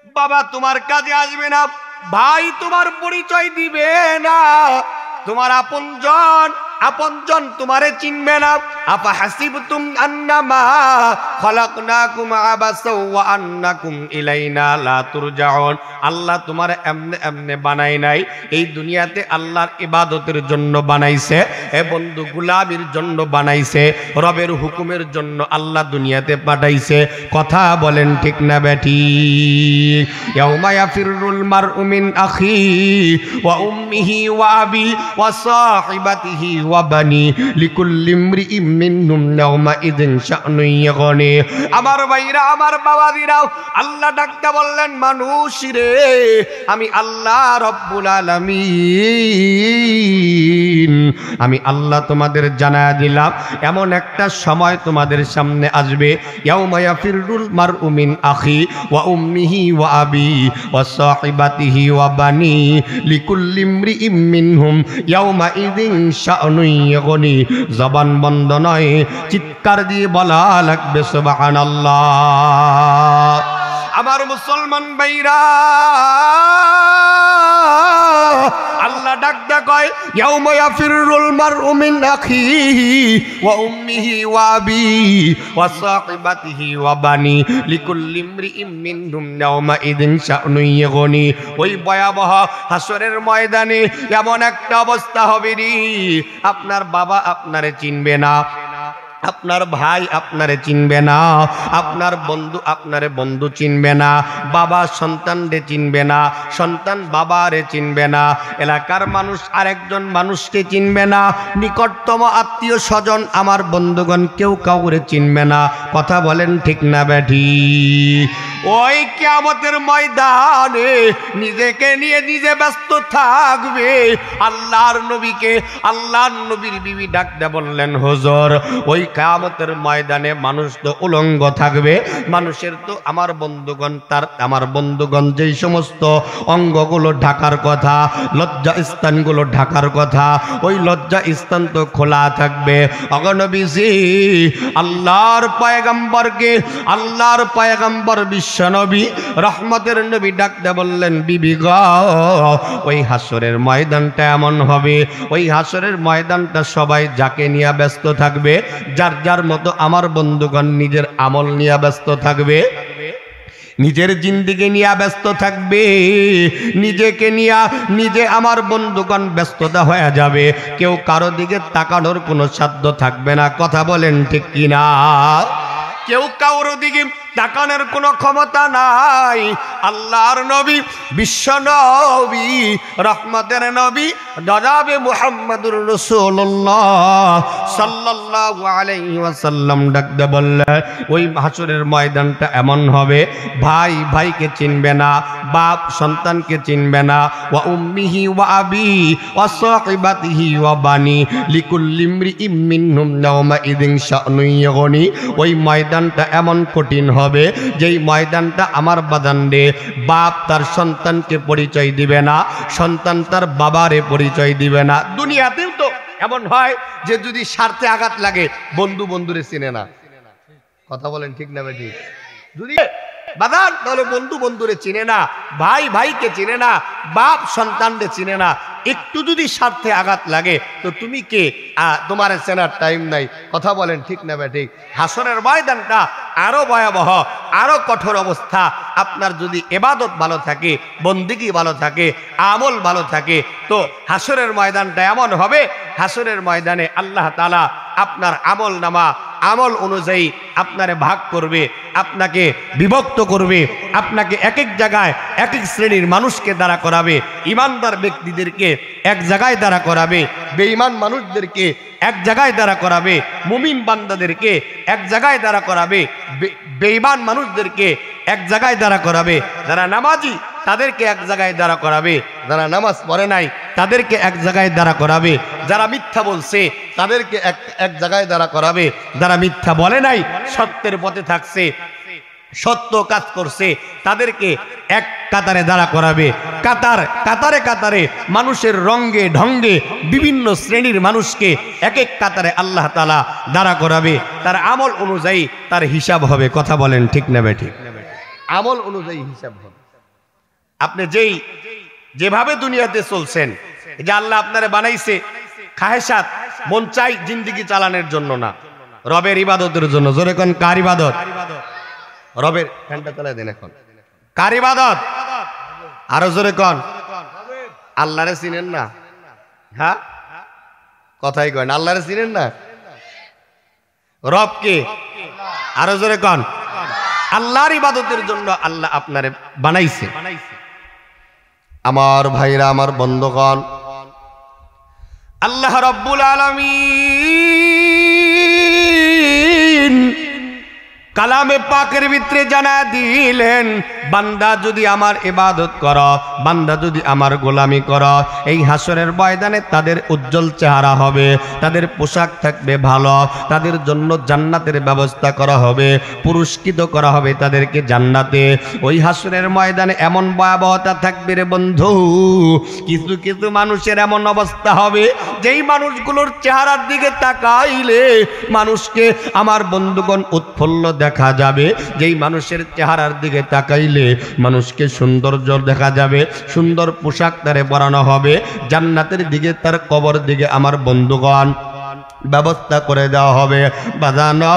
বাবা তোমার কাজে আসবে না, ভাই তোমার পরিচয় দিবে না, তোমার আপনজন তোমারে চিনবে না। আফা হাসিবতুম আন্নামা খলাকনাকুম আবাসা ওয়া আন্নাকুম ইলাইনা লা তুরজাউন। আল্লাহ তোমারে এমনে এমনে বানাই নাই, এই দুনিয়াতে আল্লাহর ইবাদতের জন্য বানাইছে। এ বন্ধু গোলামির জন্য বানাইছে, রবের হুকুমের জন্য আল্লাহ দুনিয়াতে পাঠাইছে। কথা বলেন ঠিক না বেঠিক? ইয়াউমা ইয়াফিরুল মারউ মিন আখি ওয়া উম্মিহি ওয়া আবি ওয়া সাহিবাতিহি ওয়া বানি লিকুল্লি ইমরিইম মিনহুম ইয়াউমা ইযিন শা'নুন ইয়াগনি। আমার ভাইরা, আমার বাবাদিরাও, আল্লাহ ডাকতে বললেন, মানুষ রে, আমি আল্লাহ রব্বুল আলামিন, আমি আল্লাহ তোমাদের জানায়া দিলাম এমন একটা সময় তোমাদের সামনে আসবে, ইয়াউমা ইয়াফিরুল মারউ মিন আখি ওয়া উম্মিহি ওয়া আবি ওয়া সাহিবাতিহি ওয়া বানি লিকুল্লি ইমরিইম মিনহুম ইয়াউমা ইযিন শা'নুন ইয়াগনি। জবান বন্ধ নয়, চিৎকার দিয়ে বলা লাগবে সুবহানাল্লাহ। আমার মুসলমান ভাইরা, আল্লাহ ডাকতে কয়, ইয়াউমা ইয়াফিরুল মারউ মিন আখিহি ওয়া উম্মিহি ওয়া আবিহি ওয়া সাহিবাতিহি ওয়া বানি লিকুল্লি ইমরিইম মিনহুম ইয়াউমা ইযিন শা'নুন ইয়াগনি। ওই ভয়াবহ হাসরের ময়দানে এমন একটা অবস্থা হবে রে, আপনার বাবা আপনারে চিনবে না, আপনার ভাই আপনারে চিনবে না, আপনার বন্ধু আপনারে বন্ধু চিনবে না, বাবা সন্তানরে চিনবে না, সন্তান বাবারে চিনবে না, এলাকার মানুষ আরেকজন মানুষকে চিনবে না, নিকটতম আত্মীয় স্বজন আমার বন্ধুগণ কেউ কাউরে চিনবে না। কথা বলেন ঠিক না বেঠিক? ওই কিয়ামতের ময়দানে নিজেকে নিয়ে নিজে ব্যস্ত থাকবে। আল্লাহর নবীকে আল্লাহর নবীর বিবি ডাকতে বললেন, হুজুর, ওই কিয়ামতের ময়দানে মানুষ তো উলঙ্গ থাকবে, মানুষের তো আমার বন্ধুগণ যেই সমস্ত অঙ্গগুলো ঢাকার কথা, লজ্জা স্থানগুলো ঢাকার কথা, ওই লজ্জা স্থান তো খোলা থাকবে। অগনবীজি আল্লাহর পয়গম্বর বিশ্বনবী রহমতের নবী ডাকতে বললেন, বিবি গো, ওই হাসরের ময়দানটা এমন হবে, ওই হাসরের ময়দানটা সবাই যাকে নিয়ে ব্যস্ত থাকবে, যার যার মতো আমার বন্ধুগণ নিজের আমল নিয়ে ব্যস্ত থাকবে, নিজের জিন্দিগি নিয়ে ব্যস্ত থাকবে, নিজেকে নিয়ে নিজে আমার বন্ধুগণ ব্যস্ততা হয়ে যাবে, কেউ কারো দিকে তাকানোর কোনো সাধ্য থাকবে না। কথা বলেন ঠিক কিনা? কেউ কারো দিকে তাকানোর কোনো ক্ষমতা নাই। আল্লাহর নবী বিশ্ব নবী রহমতের নবী জনাবে মুহাম্মদুর রাসূলুল্লাহ সাল্লাল্লাহু আলাইহি ওয়াসাল্লাম ডাকতে বললেন, ওই হাসরের ময়দানটা এমন হবে, ভাই ভাইকে চিনবে না, বাপ সন্তানকে চিনবে না, ওয়া উম্মিহি ওয়া আবি ওয়া সাহিবাতিহি ওয়া বানি লিকুল্লি ইমরিইম মিনহুম ইয়াউমা ইযিন শা'নুন ইয়াগনি। ওই ময়দানটা এমন কঠিন হবে, যেই ময়দানটা আমার বাদানরে বাপ তার সন্তানকে পরিচয় দিবে না, সন্তান তার বাবারে পরিচয় দিবে না। দুনিয়াতেও তো এমন হয় যে যদি স্বার্থে আঘাত লাগে, বন্ধু বন্ধুরে চিনে না। কথা বলেন ঠিক না বেঠিক? যদি বাদান তাহলে বন্ধু বন্ধুরে চিনে না, ভাই ভাইকে চিনে না, বাপ সন্তানরে চিনে না। একটু যদি স্বার্থে আঘাত লাগে তো তুমি কে, তোমার চেনার টাইম নাই। কথা বলেন ঠিক না বেঠিক? হাসরের ময়দানটা আরো ভয়াবহ, আরো কঠোর অবস্থা। আপনার যদি ইবাদত ভালো থাকে, বন্দেগী ভালো থাকে, আমল ভালো থাকে, তো হাসরের ময়দানটা এমন হবে, হাসরের ময়দানে আল্লাহ তাআলা আপনার আমল অনুযায়ী আপনারে ভাগ করবে, আপনাকে বিভক্ত করবে, আপনাকে এক এক জায়গায় এক এক শ্রেণীর মানুষকে দাঁড়া করাবে। ইমানদার ব্যক্তিদেরকে এক জায়গায় দাঁড়া করাবে, বেঈমান মানুষদেরকে এক জায়গায় দাঁড়া করাবে, মুমিন বান্দাদেরকে এক জায়গায় দাঁড়া করাবে, বেঈমান মানুষদেরকে এক জায়গায় দাঁড়া করাবে। যারা নামাজি তাদেরকে এক জায়গায় দাঁড়া করাবে, যারা নামাজ পড়ে নাই তাদেরকে এক জায়গায় দাঁড়া করাবে, যারা মিথ্যা বলছে তাদেরকে এক জায়গায় দাঁড়া করাবে, যারা মিথ্যা বলে নাই সত্যের পথে থাকছে, সত্য কাজ করছে, তাদেরকে এক কাতারে দাঁড়া করাবে। কাতারে কাতারে মানুষের রঙ্গে ঢঙ্গে বিভিন্ন শ্রেণীর মানুষকে এক এক কাতারে আল্লাহ তাআলা দাঁড়া করাবে। তার আমল অনুযায়ী তার হিসাব হবে। কথা বলেন ঠিক না বেঠিক? আমল অনুযায়ী হিসাব হবে। আপনি যেভাবে দুনিয়াতে চলছেন, যে আল্লাহ আপনারে বানাইছে খাহেসাত মন চাই জিন্দেগি চালানোর জন্য না, রবের ইবাদতের জন্য। জোরে কোন কার ইবাদত? রবের। ফ্যানটা চালাই দেন এখন। কার ইবাদত? আরো জোরে কোন। আল্লাহরে চিনেন না? হ্যাঁ, কথাই কন, আল্লাহরে চিনেন না? রব কে? আরো জোরে কোন। আল্লাহর ইবাদতের জন্য আল্লাহ আপনারে বানাইছে। আমার ভাইরা, আমার বন্ধুগণ, আল্লাহ রাব্বুল আলামিন কালামে পাকের ভিতরে জানা দিলেন, বান্দা যদি আমার ইবাদত করো, বান্দা যদি আমার গোলামি করো, এই হাসরের ময়দানে তাদের উজ্জ্বল চেহারা হবে, তাদের পোশাক থাকবে ভালো, তাদের জন্য জান্নাতের ব্যবস্থা করা হবে, পুরস্কৃত করা হবে তাদেরকে জান্নাতে। ওই হাসরের ময়দানে এমন ভয়াবহতা থাকবে রে বন্ধু, কিছু কিছু মানুষের এমন অবস্থা হবে, যেই মানুষগুলোর চেহারার দিকে তাকাইলে মানুষকে আমার বন্ধুগণ উৎফুল্ল দেখা যাবে, যেই মানুষের চেহারার দিকে তাকাইলে মানুষকে সৌন্দর্য দেখা যাবে, সুন্দর পোশাক তারে পরানো হবে, জান্নাতের দিকে তার কবর দিকে আমার বন্ধুগণ ব্যবস্থা করে দেওয়া হবে। বাজানো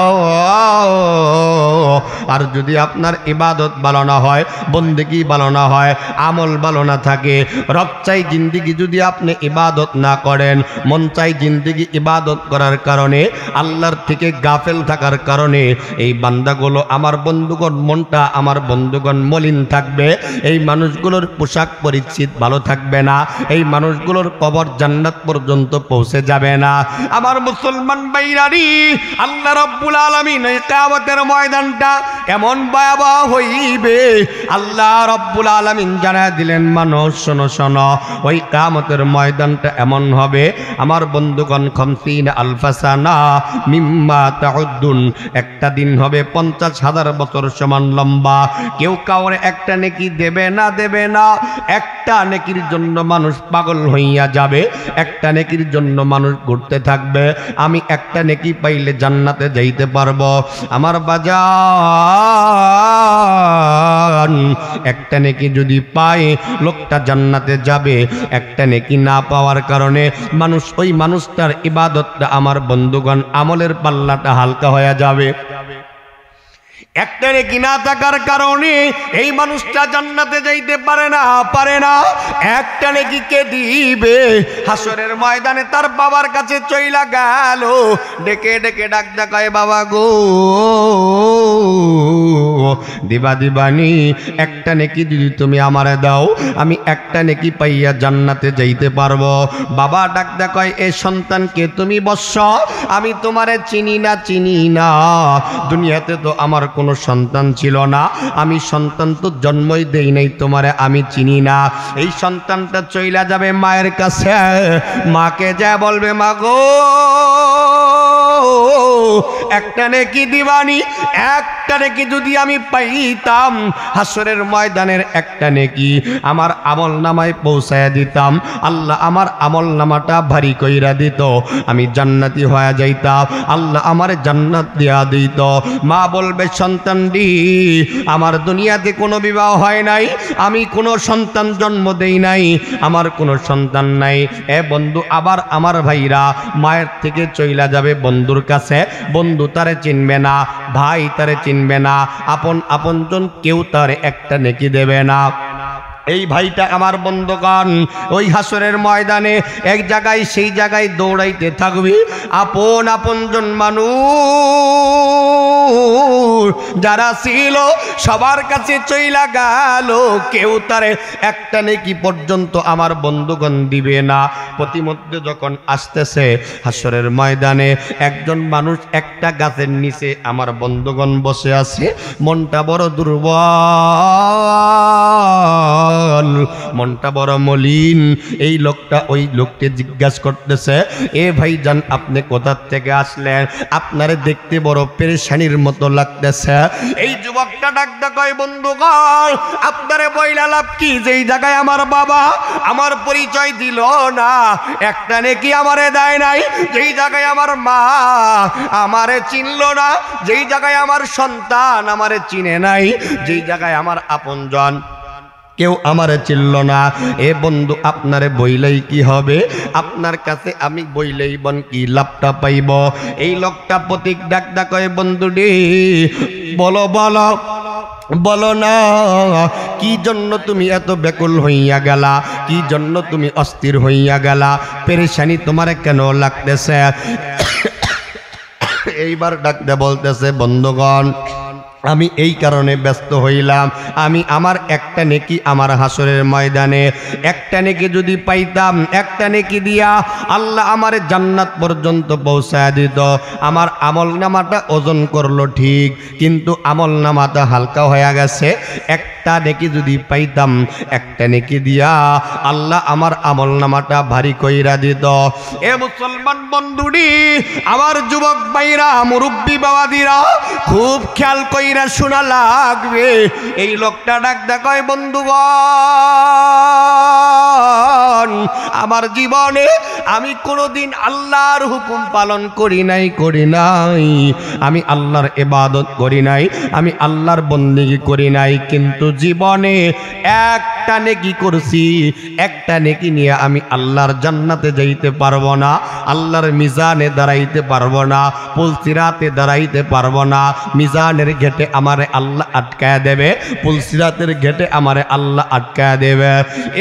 আর যদি আপনার ইবাদত ভালো না হয়, বন্দেগী ভালো না হয়, আমল ভালো না থাকে, রব চাই জিন্দিগি যদি আপনি ইবাদত না করেন, মন চাই জিন্দিগি ইবাদত করার কারণে আল্লাহর থেকে গাফেল থাকার কারণে এই বান্দাগুলো আমার বন্ধুগণ মনটা আমার বন্ধুগণ মলিন থাকবে, এই মানুষগুলোর পোশাক পরিচ্ছদ ভালো থাকবে না, এই মানুষগুলোর কবর জান্নাত পর্যন্ত পৌঁছে যাবে না। আমার মুসলমান ভাইরানি, আল্লাহ রাব্বুল আলামিন এই কিয়ামতের ময়দানটা এমন ভয়াবহ হইবে, আল্লাহ রাব্বুল আলামিন জানায় দিলেন, মানুষ শোনো শোনো, ওই কিয়ামতের ময়দানটা এমন হবে আমার বন্ধুগণ 50 আলফা সানা মিম্মা তাউদ্দুন, একটা দিন হবে 50,000 বছর সমান লম্বা। কেউ কাউরে একটা নেকি দেবে না, দেবে না। একটা নেকির জন্য মানুষ পাগল হইয়া যাবে, একটা নেকির জন্য মানুষ ঘুরতে থাকবে, আমি একটা নেকি পাইলে জান্নাতে যাইতে পারবো। আমার বাজান, একটা নেকি যদি পায় লোকটা জান্নাতে যাবে, একটা নেকি না পাওয়ার কারণে মানুষ ওই মানুষটার ইবাদতটা আমার বন্ধুগণ আমলের পাল্লাটা হালকা হয়ে যাবে। একটা নেকি না থাকার কারণে এই মানুষটা জান্নাতে যাইতে পারে না, পারে না। একটা নেকি কে দিবে? হাসরের ময়দানে তার বাবার কাছে চইলা গেল, ডেকে ডেকে ডাক দেখায়, বাবা গো দিবা দিবানি, একটা নেকি যদি তুমি আমারে দাও, আমি একটা নেকি পাইয়া জান্নাতে যাইতে পারবো। বাবা ডাক দেখায়, এ সন্তানকে তুমি বৎস, আমি তোমারে চিনি না, চিনি না, দুনিয়াতে তো আমার কোনো সন্তান ছিল না, আমি সন্তান তো জন্মই দেই নাই, তোমারে আমি চিনি না। এই সন্তানটা চইলা যাবে মায়ের কাছে, মাকে যা বলবে, মা গো একটা নেকি দিবানি, একটা নেকি যদি আমি পাইতাম, হাসরের ময়দানের একটা নেকি আমার আমল নামায় পৌঁছায়া দিতাম, আল্লাহ আমার আমল নামাটা ভারী কইরা দিত, আমি জান্নাতি হয়ে যাইতাম, আল্লাহ আমার জান্নাত দিয়া দিত। মা বলবে, সন্তানটি আমার দুনিয়াতে কোনো বিবাহ হয় নাই, আমি কোনো সন্তান জন্ম দেই নাই, আমার কোনো সন্তান নাই। এ বন্ধু, আবার আমার ভাইরা মায়ের থেকে চইলা যাবে বন্ধুর কাছে, বন্ধু তারে চিনবে না, ভাই তারে চিনবে না, আপনজন কেউ তারে একটা নেকি দেবে না। এই ভাইটা আমার বন্ধুগণ ওই হাসরের ময়দানে এক জায়গায় সেই জায়গায় দৌড়াইতে থাকবে, আপনজন মানুষ যারা ছিল সবার কাছে চইলা গেল, কেউ তারে একটা নেকি পর্যন্ত আমার বন্ধুগণ দিবে না। প্রতিমধ্যে যখন আসতেছে হাসরের ময়দানে, একজন মানুষ একটা গাছের নিচে আমার বন্ধুগণ বসে আছে, মনটা বড় দুর্বল, মনটা বড় মলিন। এই লোকটা ওই লোককে জিজ্ঞাসা করতেছে, এ ভাইজান আপনি কোথা থেকে আসলেন, আপনারে দেখতে বড় পেরেশানির মতো লাগতেছে। এই যুবকটা ডাকতে কয়, বন্ধুগণ আপনারে বইলা লাভ কি, যেই জায়গায় আমার বাবা আমার পরিচয় দিল না, একটা নেকি আমারে দেয় নাই, যেই জায়গায় আমার মা আমারে চিনল না, যেই জায়গায় আমার সন্তান আমারে চিনে নাই, যেই জায়গায় আমার আপনজন কেউ আমারে চিনল না। এ বন্ধু আপনারে বইলেই কি হবে, আপনার কাছে আমি বইলেই বন কি লাভটা পাইব। এই লোকটা প্রতীক ডাক কয় বন্ধুটি বলো বলো বলো না, কি জন্য তুমি এত ব্যাকুল হইয়া গেলা, কি জন্য তুমি অস্থির হইয়া গেলা, পেরেশানি তোমারে কেন লাগতেছে? এইবার ডাকতে বলতেছে বন্ধুগণ আমি এই কারণে ব্যস্ত হইলাম, আমি আমার একটা নেকি আমার হাসরের ময়দানে একটা নেকি যদি পাইতাম, একটা নেকি দিয়া আল্লাহ আমার জান্নাত পর্যন্ত পৌঁছায় দিত। আমার আমল নামাটা ওজন করলো ঠিক, কিন্তু আমল নামাটা হালকা হয়ে গেছে। একটা নেকি যদি পাইতাম, একটা নেকি দিয়া আল্লাহ আমার আমল নামাটা ভারী কইরা দিত। এ মুসলমান বন্ধুরি, আমার যুবক ভাইরা, মুরব্বী বাবাদিরা, খুব খেয়াল কইরা শোনা লাগবে। এই লোকটা ডাক কয় বন্ধুগণ আমার জীবনে আমি কোনোদিন আল্লাহর হুকুম পালন করি নাই, আমি আল্লাহর ইবাদত করি নাই, আমি আল্লাহর বন্দেগী করি নাই, কিন্তু জীবনে একটা নেকি করছি। একটা নেকি নিয়ে আমি আল্লাহর জান্নাতে যাইতে পারবো না, আল্লাহর মিজানে দাঁড়াইতে পারবো না, পুলসিরাতে দাঁড়াইতে পারবো না। মিজানের ঘেটে আমারে আল্লাহ আটকায় দেবে, পুলসিরাতের ঘেটে আমারে আল্লাহ আটকায় দেবে।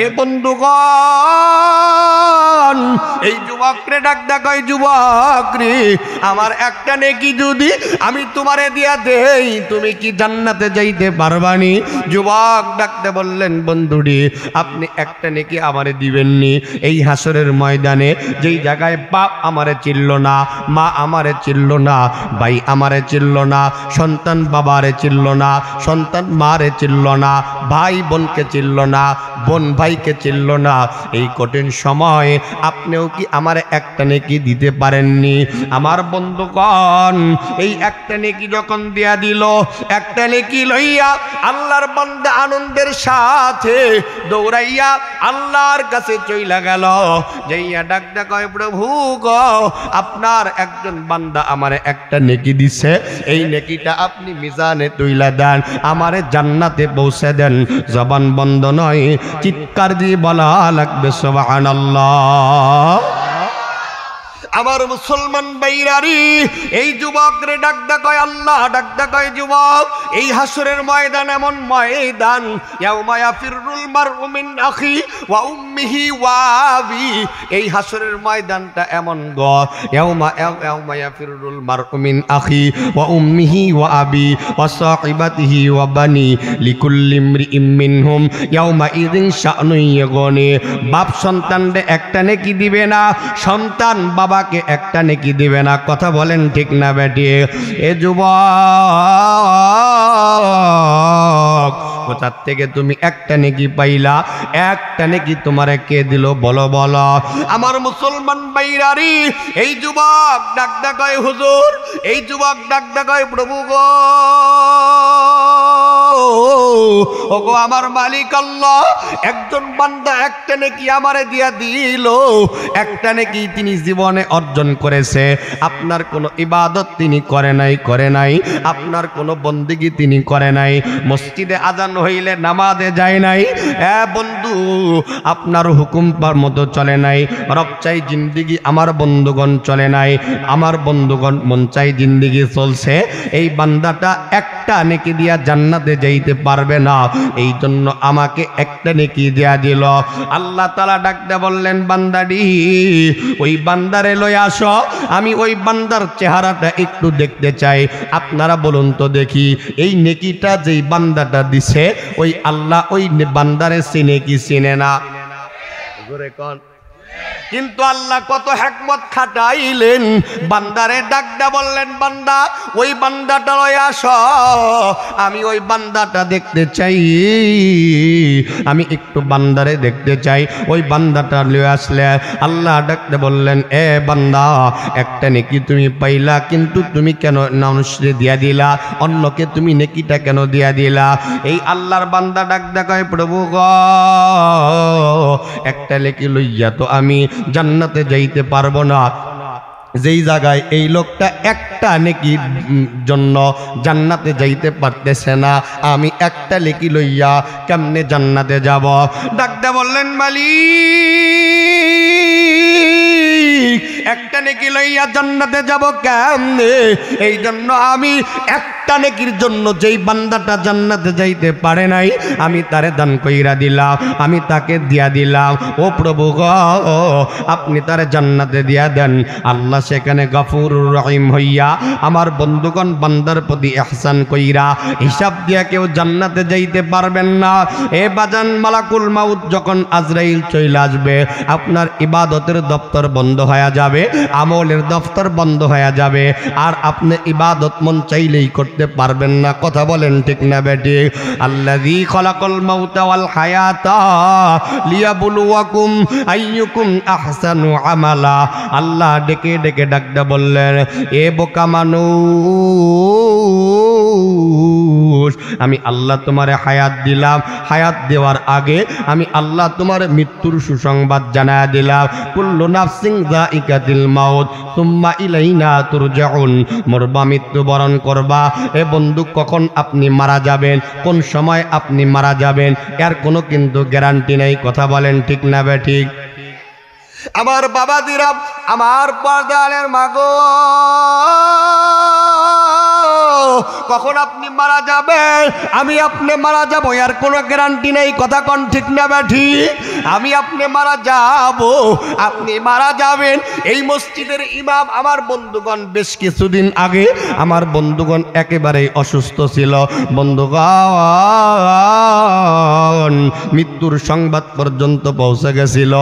এ বন্ধুগণ এই যুবকরে ডাক কয় যুবক রে, আমার একটা নেকি যদি আমি তোমারে দিয়া দেই, তুমি কি জান্নাতে যাইতে পারবানি? যুবক ডাকতে বললেন বন্ধুরি আপনি একটা নেকি আমারে দিবেননি। এই হাসরের ময়দানে যেই জায়গায় বাপ আমারে চিনল না, মা আমারে চিনল না, ভাই আমারে চিনল না, সন্তান বাবারে চিনল না, সন্তান মারে চিনল না, ভাই বোনকে চিনল না, বোন ভাইকে চিনল না, এই কঠিন সময় আপনিও কি আমারে একটা নেকি দিতে পারেননি? আমার বন্ধুগণ এই একটা নেকি যখন দিয়া দিল, একটা নেকি লইয়া আল্লাহর বান্দা আনন্দের সাথে দৌড়াইয়া আল্লাহর কাছে চইলা গেল। যাইয়া ডাক কয় প্রভু গো, আপনার একজন বান্দা আমারে একটা নেকি দিছে, এই নেকিটা আপনি মিজানে তুইলা দেন, আমারে জান্নাতে পৌঁছে দেন। জবান বন্ধ নয়, চিৎকার দিয়ে বলা লাগবে সুবহানাল্লাহ। আমার মুসলমান বাইরারি এই যুবক রে ডাক কয় আল্লাহ, ডাক কয় যুবক এই হাসরের ময়দান এমন ময়দান, ইয়াউমা ইয়াফিরুল মারউ মিন আখি ওয়া উম্মিহি ওয়া আবি। এই হাসরের ময়দানটা এমন গো, ইয়াউমা ইয়াফিরুল মারউ মিন আখি ওয়া উম্মিহি ওয়া আবি ওয়া সাহিবাতিহি ওয়া বানি লিকুল্লি ইমরিইম মিনহুম ইয়াউমা ইযিন শানুন ইয়াগনি। বাপ সন্তানরে একটা নেকি দিবে না, সন্তান বাবা একটা নেকি দিবে না। কথা বলেন ঠিক না বেটি? এ যুবক কোথার থেকে তুমি একটা নেকি পাইলা? একটা নেকি তোমারে কে দিল বলো বলো? আমার মুসলমান বাইরারি এই যুবক ডাক কয় হুজুর, এই যুবক ডাক কয় প্রভু গো, ওগো আমার মালিক আল্লাহ, একজন বান্দা একটা নেকি আমারে দিয়া দিল, একটা নেকি তিনি জীবনে অর্জন করেছে। আপনার কোনো ইবাদত তিনি করে নাই, আপনার কোনো বন্দেগী তিনি করে নাই, মসজিদে আজান হইলে নামাজে যায় নাই, বন্ধু আপনার হুকুম পার মতো চলে নাই, রব চাই জিন্দিগি আমার বন্ধুগণ চলে নাই, আমার বন্ধুগণ মন চাই জিন্দিগি চলছে। এই বান্দাটা একটা নেকি দিয়া জান্নাতে যাইতে পারবে না, এই জন্য আমাকে একটা নেকি দেয়া দিল। আল্লাহ তাআলা ডাকতে বললেন বান্দাডি ওই বান্দারে লই আসো, আমি ওই বান্দার চেহারাটা একটু দেখতে চাই। আপনারা বলুন তো দেখি, এই নেকিটা যেই বান্দাটা দিছে ওই আল্লাহ ওই বান্দারে চিনে কি চিনে না? জোরে কোন। কিন্তু আল্লাহ কত হিকমত খাটাইলেন, বান্দারে ডাকদা বললেন বান্দা ওই বান্দাটা লয় আসো, আমি ওই বান্দাটা দেখতে চাই, আমি একটু বান্দারে দেখতে চাই। ওই বান্দাটা লয়ে আসলে আল্লাহ ডাকতে বললেন এ বান্দা একটা নেকি তুমি পাইলা, কিন্তু তুমি কেন মানুষরে দিয়া দিলা, অন্যকে তুমি নেকিটা কেন দিয়া দিলা? এই আল্লাহর বান্দা ডাকদা কয় প্রভু গো, একটা নেকি লইয়া তো আমি জান্নাতে যাইতে পারবো না, যেই জায়গায় এই লোকটা একটা নেকির জন্য জান্নাতে যাইতে পারতেছে না, আমি একটা নেকি লইয়া কেমনে জান্নাতে যাব? ডাকতে বললেন মালিক, একটা নেকি লইয়া জান্নাতে যাব কেমনে? এই জন্য আমি একটা নেকির জন্য যেই বান্দাটা জান্নাতে যাইতে পারে নাই, আমি তারে দান কইরা দিলাম, আমি তাকে দিয়া দিলাম। ও প্রভু গো, আপনি তারে জান্নাতে দিয়া দেন। আল্লাহ সেখানে গফুরুর রহিম হইয়া আমার বন্ধুগণ বান্দার প্রতি ইহসান কইরা হিসাব দিয়া কেউ জান্নাতে যাইতে পারবেন না। এ বাজান, মালাকুল মাউত যখন আজরাইল চলে আসবে, আপনার ইবাদতের দপ্তর বন্ধ হয়ে যাবে, আমলের দপ্তর বন্ধ হয়ে যাবে, আর আপনি ইবাদত মন চাইলেই করতে পারবেন না। কথা বলেন ঠিক না বেটি? আল্লাযী খালাকাল মাউতা ওয়াল হায়াতা লিয়াবলুয়াকুম আইয়ুকুম আহসানু আমালা। আল্লাহ ডেকে ডেকে ডাকতে বললেন, এ বোকা মানুষ, আমি আল্লাহ তোমারে হায়াত দিলাম, হায়াত দেওয়ার আগে আমি আল্লাহ তোমার মৃত্যুর সুসংবাদ জানায়া দিলাম। কুল্লু নাফসিন যায়িকাতুল মাউত সুম্মা ইলাইনা তুরজাউন। মরবা, মৃত্যুবরণ করবা। এ বন্ধু, কখন আপনি মারা যাবেন, কোন সময় আপনি মারা যাবেন, এর কোনো কিন্তু গ্যারান্টি নেই। কথা বলেন ঠিক না বে ঠিক? আমার বাবাদিরা, আমার পর্দালের মাগো, কখন আপনি মারা যাবেন, আমি আপনি মারা যাবো, এর কোনো গ্যারান্টি নেই। কথা কোন ঠিক না ব্যাঠি? আমি আপনি মারা যাব, আপনি মারা যাবেন। এই মসজিদের ইমাম আমার বন্ধুগণ বেশ কিছুদিন আগে আমার বন্ধুগণ একেবারেই অসুস্থ ছিল। বন্ধুগণ, মৃত্যুর সংবাদ পর্যন্ত পৌঁছে গেছিল।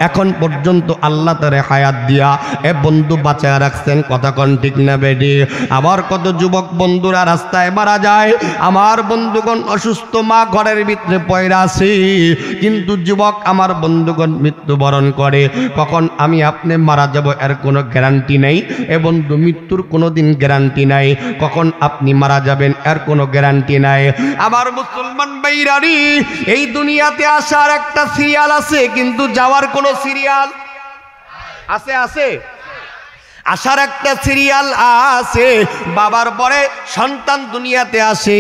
এখন পর্যন্ত আল্লাহ তারে হায়াত দিয়া এ বন্ধু বাঁচায় রাখছেন। কথা কোন ঠিক না বেডি? আবার কত যুবক বন্ধুরা রাস্তায় মারা যায়। আমার বন্ধুগণ অসুস্থ, মা ঘরের ভিতরে পয়রা আছে, কিন্তু যুবক আমার বন্ধুগণ মৃত্যুবরণ করে। কখন আমি আপনি মারা যাব এর কোনো গ্যারান্টি নেই। এ বন্ধু, মৃত্যুর কোনো দিন গ্যারান্টি নাই। কখন আপনি মারা যাবেন এর কোনো গ্যারান্টি নাই। আমার মুসলমান ভাইরানি, এই দুনিয়াতে আসার একটা সিরিয়াল আছে, কিন্তু যাওয়ার কোনো সিরিয়াল আছে? আছে, আসার একটা সিরিয়াল আছে। বাবার পরে সন্তান দুনিয়াতে আসে,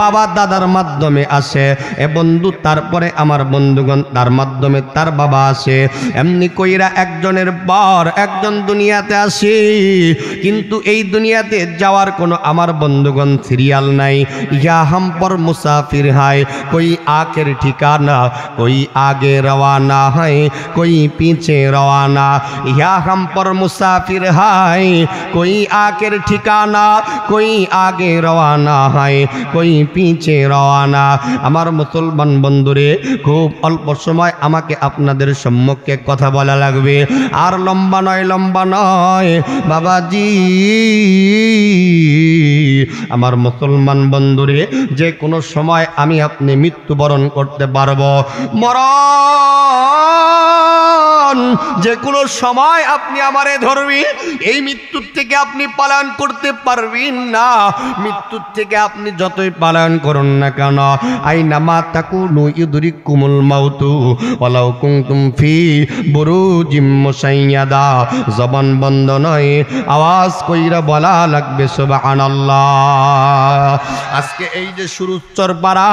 বাবা দাদার মাধ্যমে আসে। এ বন্ধু, তারপরে আমার বন্ধুগণ তার মাধ্যমে তার বাবা আসে। এমনি কইরা একজনের পর একজন দুনিয়াতে আসে, কিন্তু এই দুনিয়াতে যাওয়ার কোনো আমার বন্ধুগণ সিরিয়াল নাই। ইয়া হাম পর মুসাফির হায়, কই আখের ঠিকানা, কই আগে রওয়ানা হয়, কই পিছে রওয়ানা। ইয়া হাম পর মুসাফির হায়, कोई आखिर ठिकाना, कोई आगे रवाना है, कोई पीछे रवाना। আমার মুসলমান বন্ধুরে, খুব অল্প সময় আমাকে আপনাদের সম্মুখে কথা বলা লাগবে, আর লম্বা নয় বাবাজি। আমার মুসলমান বন্ধুরে, যে কোনো সময় আমি আপনি মৃত্যুবরণ করতে পারবো। মরণ যে কোনো সময় আপনি আমারে ধরবি, এই মৃত্যুর থেকে আপনি পালন করতে পারবেন না। মৃত্যুর থেকে আপনি যতই পালন করুন না কেন, আইনা মা তাকুনু ইউদরিকুমুল মাউতু ওয়ালাউ কুনতুম ফি বুরুজিম মুশাইয়াদা। জবান বন্ধ নয়, আওয়াজ কইরা বলা লাগবে সুবহানাল্লাহ। আজকে এই যে সুরুচ্চর পাড়া,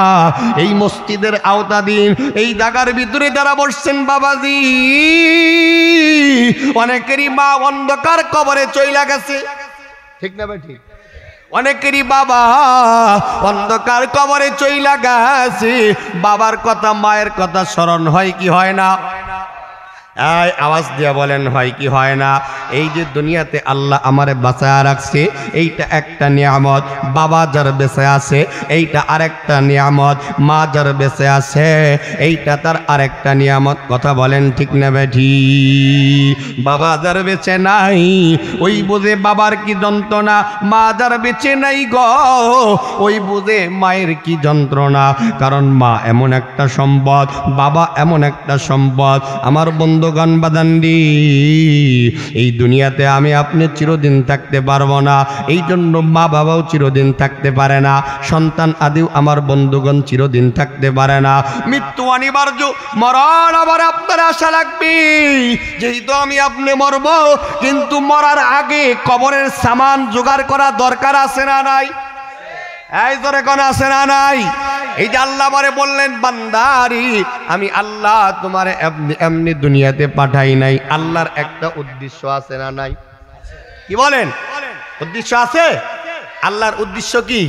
এই মসজিদের আওতাধীন এই জায়গার ভিতরে যারা বসছেন বাবাজি, অনেকেরই মা অন্ধকার কবরে চইলা গেছে। ঠিক না ভাই? ঠিক। অনেকেরই বাবা অন্ধকার কবরে চইলা গেছে। বাবার কথা, মায়ের কথা স্মরণ হয় কি হয় না? আওয়াজ দিয়া বলেন, হয় কি হয় না? এই যে দুনিয়াতে আল্লাহ আমারে বাঁচায়া রাখছে, এইটা একটা নিয়ামত। বাবা যার বেঁচে আছে এইটা আরেকটা নিয়ামত, মা যার বেঁচে আছে এইটা তার আরেকটা নিয়ামত। কথা বলেন ঠিক না বেঠি? বাবা যার বেঁচে নাই ওই বুঝে বাবার কি যন্ত্রণা, মা যার বেঁচে নাই গো ওই বুঝে মায়ের কি যন্ত্রণা। কারণ মা এমন একটা সম্পদ, বাবা এমন একটা সম্পদ। আমার বন্ধু বন্ধুগণ বাদান্ডি, এই দুনিয়াতে আমি আপনি চিরদিন থাকতে পারবো না, এই জন্য মা বাবাও চিরদিন থাকতে পারে না, সন্তান আদিও আমার বন্ধুগণ চিরদিন থাকতে পারে না। মৃত্যু অনিবার্য, মরণ আবার আপনার আশা লাগবে। যেহেতু আমি আপনি মরব, কিন্তু মরার আগে কবরের সামান জোগাড় করা দরকার আছে না নাই? এই জোরে কোন আছে না নাই? এই যে আল্লাহ পরে বললেন, বান্দারি আমি আল্লাহ তোমার এমনি দুনিয়াতে পাঠাই নাই, আল্লাহর একটা উদ্দেশ্য আছে না নাই? কি বলেন? উদ্দেশ্য আছে। আল্লাহর উদ্দেশ্য কি?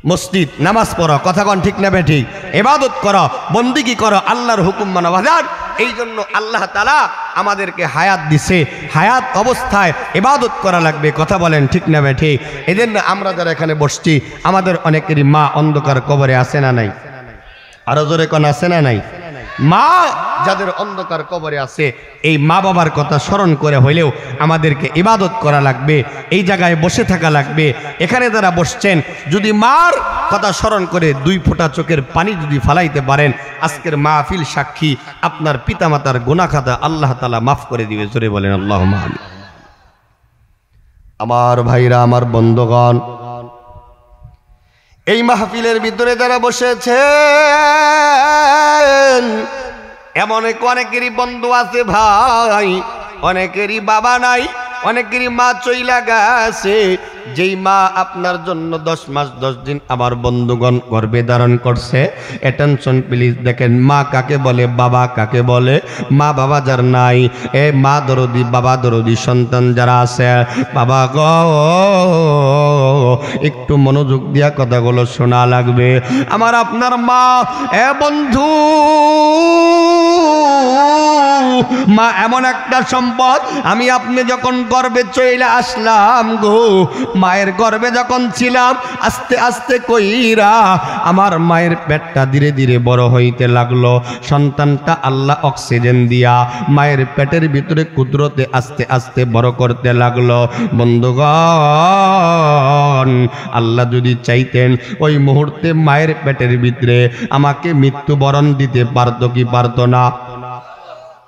মসজিদ, নামাজ পড়ো, কথা কন ঠিক না বেঠিক, ইবাদত করো, বন্দেগী করো, আল্লাহর হুকুম মানো। বাজার এই জন্য আল্লাহ তাআলা আমাদেরকে হায়াত দিছে, হায়াত অবস্থায় ইবাদত করা লাগবে, কথা বলেন ঠিক না বেঠিক। এজন্য আমরা যারা এখানে বসছি, আমাদের অনেকেরই মা অন্ধকার কবরে আছে না নাই? আরো জোরে কোন আছে না নাই? মা যাদের অন্ধকার কবরে আছে, এই মা বাবার কথা স্মরণ করে হইলেও আমাদেরকে ইবাদত করা লাগবে, এই জায়গায় বসে থাকা লাগবে। এখানে যারা বসছেন, যদি মার কথা স্মরণ করে 2 ফোঁটা চোখের পানি যদি ফালাইতে পারেন, আজকের মাহফিল সাক্ষী আপনার পিতামাতার গুনাহ খাতা আল্লাহ তাআলা মাফ করে দিবে। জোরে বলেন আল্লাহুম্মা আমিন। আমার ভাইরা, আমার বন্ধুগণ, এই মাহফিলের ভিতরে যারা বসেছেন, এমন অনেকেরই বন্ধু আছে ভাই, অনেকেরই বাবা নাই, অনেকেরই মা চইলা গেছে। যেই মা আপনার জন্য 10 মাস 10 দিন আমার বন্ধুগণ গর্ভে ধারণ করছে, অ্যাটেনশন প্লিজ, দেখেন মা কাকে বলে, বাবা কাকে বলে। মা বাবা যার নাই, এ মা দরদি বাবা দরদি সন্তান যারা আছে, বাবা গো একটু মনোযোগ দিয়া কথাগুলো শোনা লাগবে। আমার আপনার মা, এ বন্ধু, মা এমন একটা সম্পদ। আমি আপনি যখন গর্ভে চলে আসলাম গো, মায়ের গর্ভে যখন ছিলাম, আস্তে আস্তে কইরা আমার মায়ের পেটটা ধীরে ধীরে বড় হইতে লাগলো। সন্তানটা আল্লাহ অক্সিজেন দিয়া মায়ের পেটের ভিতরে কুদরতে আস্তে আস্তে বড় করতে লাগলো। বন্ধুগণ, আল্লাহ যদি চাইতেন ওই মুহূর্তে মায়ের পেটের ভিতরে আমাকে মৃত্যুবরণ দিতে পারতো কি পারতো না?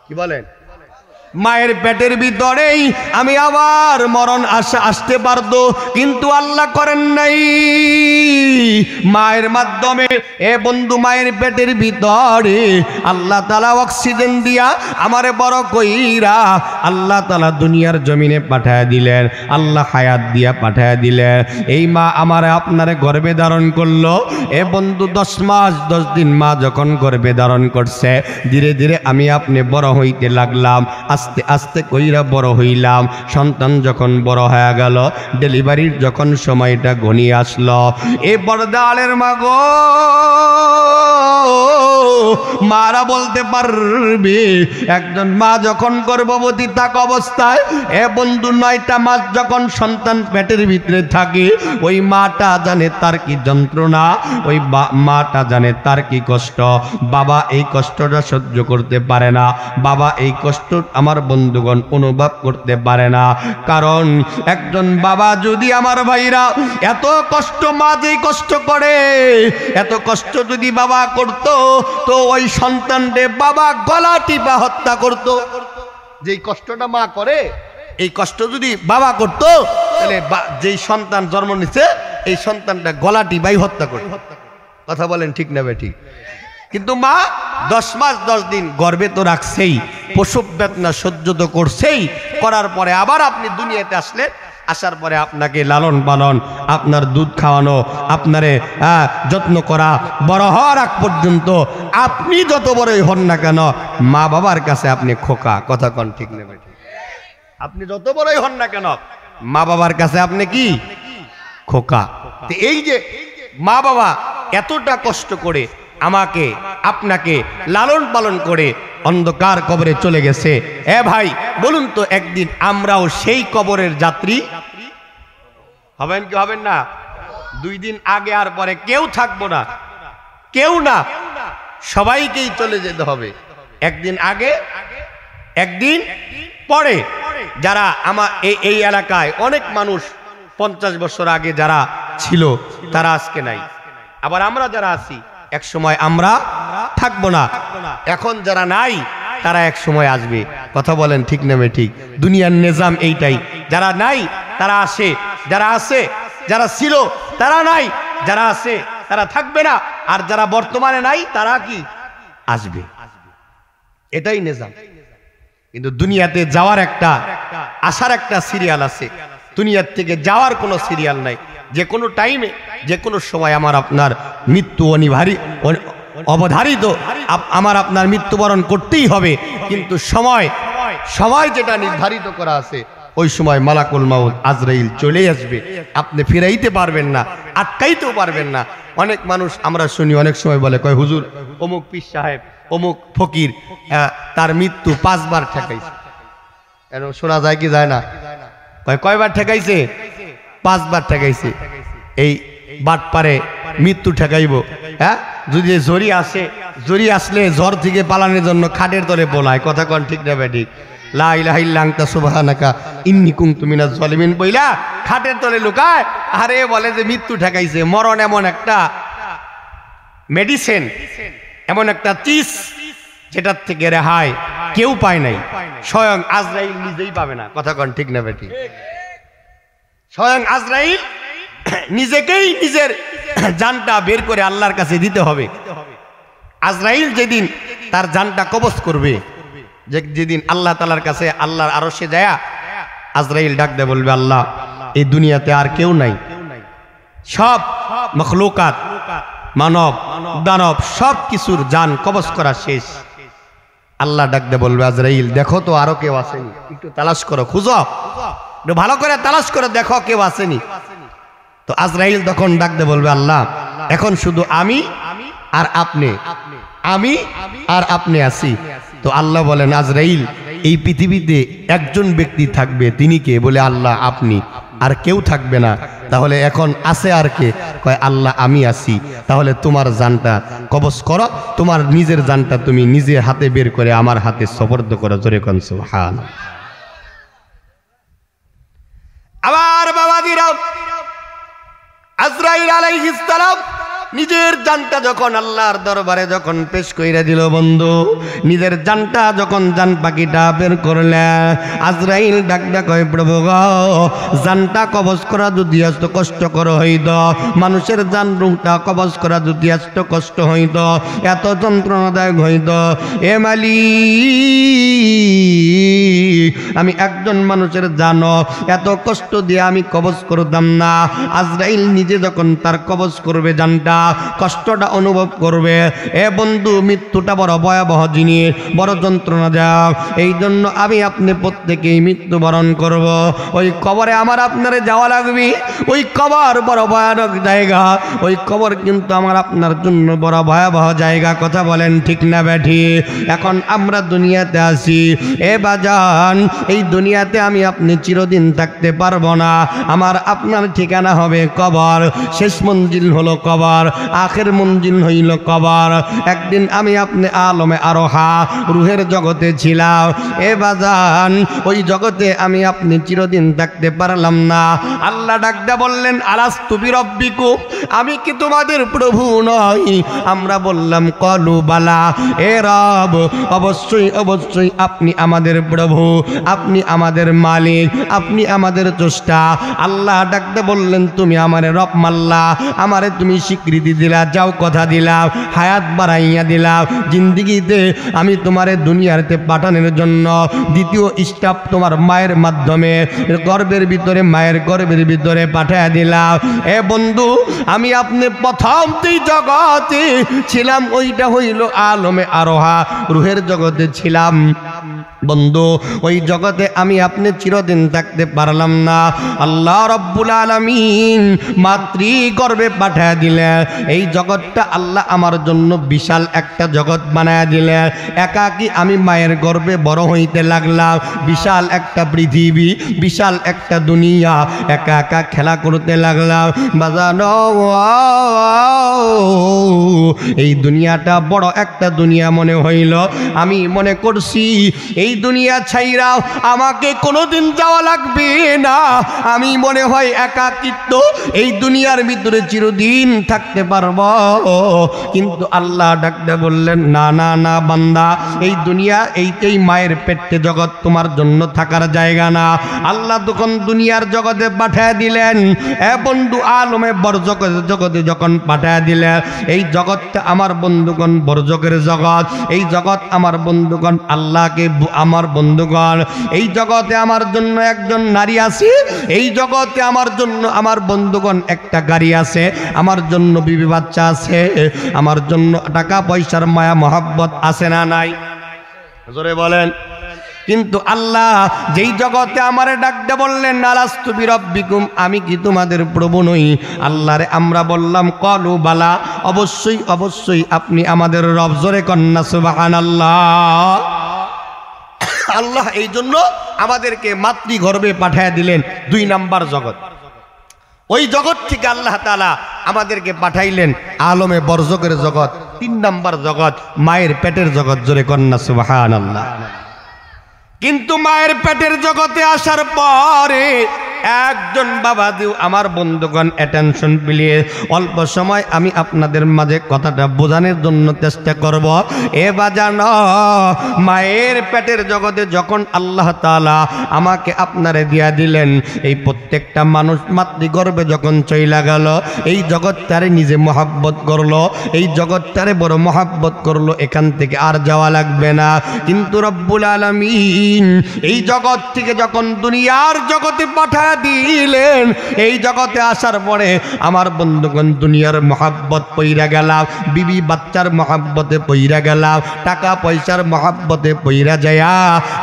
কি বলেন? মায়ের পেটের ভিতরেই আমি আবার মরণ আসতে পারতো, কিন্তু আল্লাহ করেন নাই। মায়ের মাধ্যমে, এ বন্ধু, মায়ের পেটের ভিতরে আল্লাহ তাআলা অক্সিজেন দিয়া আমারে বড় কইরা আল্লাহ তাআলা দুনিয়ার জমিনে পাঠায় দিলেন, আল্লাহ হায়াত দিয়া পাঠায় দিলেন। এই মা আমারে আপনারে গর্ভে ধারণ করলো। এ বন্ধু, 10 মাস 10 দিন মা যখন গর্ভে ধারণ করছে, ধীরে ধীরে আমি আপনি বড় হইতে লাগলাম, আস্তে আস্তে কইরা বড় হইলাম। সন্তান যখন বড় হয়ে গেল, ডেলিভারির যখন সময়টা ঘনিয়ে আসলো, এ বড়দালের মাগো, মারা বলতে পারবে, একজন মা যখন গর্ভবতী থাকা অবস্থায়, এ বন্ধু 9টা মাস যখন সন্তান পেটের ভিতরে থাকে, ওই মাটা জানে তার কি যন্ত্রণা, ওই মাটা জানে তার কি কষ্ট। বাবা এই কষ্টটা সহ্য করতে পারে না, বাবা এই কষ্ট আমার বন্ধুগণ অনুভব করতে পারে না। কারণ একজন বাবা যদি, আমার ভাইরা, এত কষ্ট মা যেই কষ্ট করে, এত কষ্ট যদি বাবা করত, তো ওই সন্তানকে বাবা গলা টিপা হত্যা করত। যেই কষ্টটা মা করে, এই কষ্ট যদি বাবা করত, তাহলে যেই সন্তান জন্ম নিচ্ছে, এই সন্তানটা গলা টিপাই হত্যা করে। কথা বলেন ঠিক না বেঠিক? কিন্তু মা 10 মাস 10 দিন গর্ভে তো রাখছেই, প্রসব বেদনা সহ্য তো করছেই, করার পরে আবার আপনি দুনিয়াতে আসলে, আসার পরে আপনাকে লালন পালন, আপনার দুধ খাওয়ানো, আপনারে যত্ন করা, বড় হওয়ার আগ পর্যন্ত আপনি যত বড়ই হন না কেন, মা বাবার কাছে আপনি খোকা। কথা কন ঠিক নেবে? আপনি যত বড়ই হন না কেন, মা বাবার কাছে আপনি কি? খোকা। এই যে মা বাবা এতটা কষ্ট করে আমাকে আপনাকে লালন পালন করে অন্ধকার কবরে চলে গেছে, এ ভাই বলুন তো, একদিন আমরাও সেই কবরের যাত্রী হবেন কি হবেন না? 2 দিন আগে আর পরে কেউ থাকবো না, কেউ না, সবাইকেই চলে যেতে হবে। একদিন আগে, একদিন পরে। যারা আমার এই এলাকায় অনেক মানুষ 50 বছর আগে যারা ছিল, তারা আজকে নাই। আবার আমরা যারা আছি, এক সময় আমরা থাকবো না। এখন যারা নাই, তারা এক সময় আসবে। কথা বলেন ঠিক না ঠিক? দুনিয়ার নিজাম এইটাই, যারা নাই তারা আসে, যারা আছে, যারা ছিল তারা নাই, যারা আছে তারা থাকবে না, আর যারা বর্তমানে নাই তারা কি আসবে, এটাই নিজাম। কিন্তু দুনিয়াতে যাওয়ার একটা আসার একটা সিরিয়াল আছে, দুনিয়ার থেকে যাওয়ার কোনো সিরিয়াল নাই। যে কোনো টাইমে যে কোনো সময় আমার আপনার মৃত্যু অবধারিত, আমার আপনার মৃত্যুবরণ করতেই হবে। কিন্তু সময় যেটা নির্ধারিত করা আছে, ওই সময় মালাকুল মাউত আজরাইল চলে আসবে, আপনি ফিরাইতে পারবেন না, আটকাইতেও পারবেন না। অনেক মানুষ আমরা শুনি অনেক সময় বলে, কয় হুজুর অমুক পীর সাহেব অমুক ফকির তার মৃত্যু 5 বার ঠেকাইছে। শোনা যায় কি যায় না? কয়বার ঠেকাইছে? 5 বার ঠেকাইছে। এই বাট পারে মৃত্যু ঠেকাইব। হ্যাঁ, যদি জরি আসে, জরি আসলে জ্বর থেকে পালানোর জন্য খাটের তলে পোলায়। কথা কন ঠিক না ঠিক? লা ইলাহা ইল্লা আনতা সুবহানাকা ইন্নী কুনতু মিনাজ জালিমিন বইলা খাটের তলে লুকায়, আরে বলে যে মৃত্যু ঠেকাইছে। মরণ এমন একটা মেডিসিন, এমন একটা চিজ যেটার থেকে রেহাই কেউ পায় নাই, স্বয়ং আজরাইল নিজেই পাবে না। কথা কন ঠিক না বেটি? স্বয়ং আজরাইল নিজেকেই নিজের জানটা বের করে আল্লাহর কাছে দিতে হবে। আজরাইল যেদিন তার জানটা কবজ করবে, যেদিন আল্লাহ তাআলার কাছে আল্লাহর আরশে যায়, আজরাইল ডাক দিয়ে বলবে, আল্লাহ এই দুনিয়াতে আর কেউ নাই, সব মখলুকাত, মানব দানব সব কিছুর জান কবজ করা শেষ। আল্লাহ ডাক দিয়ে বলবে, আজরাইল দেখো তো আরো কেউ আসেনি, একটু তালাশ করো, খুঁজো, একটু ভালো করে তালাশ করে দেখো কেউ আসেনি। তো আজরাইল তখন ডাক দিয়ে বলবে, আল্লাহ এখন শুধু আমি আর আপনি, আমি আর আপনি আছি। তো আল্লাহ বলেন, আজরাইল এই পৃথিবীতে একজন ব্যক্তি থাকবে, তিনি কে? বলে আল্লাহ আপনি, আর কেউ থাকবে না। তাহলে এখন আছে আর কে? কয় আল্লাহ আমি আছি। তাহলে তোমার জানটা কবজ করো, তোমার নিজের জানটা তুমি নিজে হাতে বের করে আমার হাতে সুপর্দ করো। জোরে কোন সুবহানাল্লাহ। আবার বাবাজিরা, আজরাইল আলাইহিস সালাম নিজের জানটা যখন আল্লাহর দরবারে যখন পেশ কইরা দিল, বন্ধু নিজের জানটা যখন জান পাখিটা বের করলে, আজরাইল ডাক ডাক কয়, প্রভু গো জানটা কবজ করা যদি এত কষ্টকর হইত, মানুষের জান রূহটা কবজ করা যদি এত কষ্ট হইত, এত যন্ত্রণাদায়ক হইত, এ মালিক আমি একজন মানুষের জানো এত কষ্ট দিয়ে আমি কবজ করতাম না। আজরাইল নিজে যখন তার কবজ করবে জানটা, কষ্টটা অনুভব করবে। এ বন্ধু মৃত্যুটা বড় ভয়াবহ জিনিস, বড় যন্ত্রণাদায়ক। এই জন্য আমি আপনি প্রত্যেকেই মৃত্যুবরণ করব। ওই কবরে আমার আপনারে যাওয়া লাগবে। ওই কবর বড় ভয়ানক জায়গা, ওই কবর কিন্তু আমার আপনার জন্য বড় ভয়াবহ জায়গা। কথা বলেন ঠিক না ব্যাঠি? এখন আমরা দুনিয়াতে আছি, এ বাজান এই দুনিয়াতে আমি আপনি চিরদিন থাকতে পারবো না। আমার আপনার ঠিকানা হবে কবর, শেষ মঞ্জিল হলো কবর, আখের মঞ্জিল হইল কবর। একদিন আমি আপনি আলমে আরোহা রুহের জগতে ছিলাম, এ বাজান ওই জগতে আমি আপনি চিরদিন থাকতে পারলাম না। আল্লাহ ডাকদা বললেন, আলাস্তু বিরব্বিকুম, আমি কি তোমাদের প্রভু নই? আমরা বললাম কলু বালা, এ রব অবশ্যই অবশ্যই আপনি আমাদের প্রভু, আপনি আমাদের মালিক, আপনি আমাদের স্রষ্টা। আল্লাহ ডাকতে বললেন, তুমি আমারে রব মাল্লা, আমারে তুমি স্বীকৃতি দিলা, যাও কথা দিলাম, হায়াত বাড়াইয়া দিলাম, জিন্দিগিতে আমি তোমারে দুনিয়াতে পাঠানোর জন্য দ্বিতীয় স্টেপ তোমার মায়ের মাধ্যমে গর্ভের ভিতরে, মায়ের গর্ভের ভিতরে পাঠাইয়া দিলাম। এ বন্ধু আমি আপনি প্রথমতেই জগতে ছিলাম, ওইটা হইল আলমে আরোহা রুহের জগতে ছিলাম। বন্ধু ওই জগতে আমি আপনি চিরদিন থাকতে পারলাম না। আল্লাহ রব্বুল আলামিন মাতৃ গর্ভে পাঠায় দিলেন। এই জগৎটা আল্লাহ আমার জন্য বিশাল একটা জগৎ বানায় দিলেন। একাকী আমি মায়ের গর্ভে বড় হইতে লাগলাম। বিশাল একটা পৃথিবী, বিশাল একটা দুনিয়া, একা একা খেলা করতে লাগলাম। বাজানো এই দুনিয়াটা বড় একটা দুনিয়া মনে হইল। আমি মনে করছি এই এই দুনিয়া ছাইরাও আমাকে কোনোদিন যাওয়া লাগবে না, আমি মনে হয় একাকিত্ব এই দুনিয়ার ভিতরে চিরদিন থাকতে পারবো। কিন্তু আল্লাহ ডাকতে বললেন, না না না বান্দা, এই দুনিয়া এই মায়ের পেটে জগৎ তোমার জন্য থাকার জায়গা না। আল্লাহ তখন দুনিয়ার জগতে পাঠিয়ে দিলেন। বন্ধু আলমে জগতে যখন পাঠিয়ে দিলেন, এই জগৎটা আমার বন্ধুগণ বরজকের জগৎ, এই জগৎ আমার বন্ধুগণ আল্লাহকে আমার বন্ধুগণ, এই জগতে আমার জন্য একজন নারী আছে, এই জগতে আমার জন্য আমার বন্ধুগণ একটা গাড়ি আছে, আমার জন্য বিবি বাচ্চা আছে, আমার জন্য টাকা পয়সার মায়া মহব্বত আছে না নাই? জোরে বলেন। কিন্তু আল্লাহ যেই জগতে আমারে ডাকতে বললেন, আলাস্তু বিরব্বিকুম, আমি কি তোমাদের প্রভু নই? আল্লাহরে আমরা বললাম, ক্বালু বালা, অবশ্যই অবশ্যই আপনি আমাদের রব। জোরে কন্না সুবহানাল্লাহ। আল্লাহ এই জন্য আমাদেরকে মাতৃগর্ভে পাঠিয়ে দিলেন 2 নাম্বার জগৎ। ওই জগৎ থেকে আল্লাহ তাআলা আমাদেরকে পাঠাইলেন আলমে বরজকের জগৎ, 3 নাম্বার জগৎ মায়ের পেটের জগৎ। জোরে কন্না সুবহানাল্লাহ। কিন্তু মায়ের পেটের জগতে আসার পরে একজন বাবা দিও আমার বন্ধুগণ, অ্যাটেনশন প্লিজ, অল্প সময় আমি আপনাদের মাঝে কথাটা বোঝানোর জন্য চেষ্টা করব। এ বাজান, মায়ের পেটের জগতে যখন আল্লাহ তাআলা আমাকে আপনারে দিয়া দিলেন, এই প্রত্যেকটা মানুষ মাতৃগর্ভে যখন চইলা গেল, এই জগৎটারে নিজে মহাব্বত করলো, এই জগৎটারে বড় মহাব্বত করলো, এখান থেকে আর যাওয়া লাগবে না। কিন্তু রব্বুল আলামিন এই জগৎ থেকে যখন দুনিয়ার জগতে পাঠায় দিলেন, এই জগতে আসার পরে আমার বন্ধুগণ দুনিয়ার মহাব্বত পইরা গেলাম, বিবি বাচ্চার মহাব্বতে পইরা গেলাম, টাকা পয়সার মহাব্বতে পইরা যায়া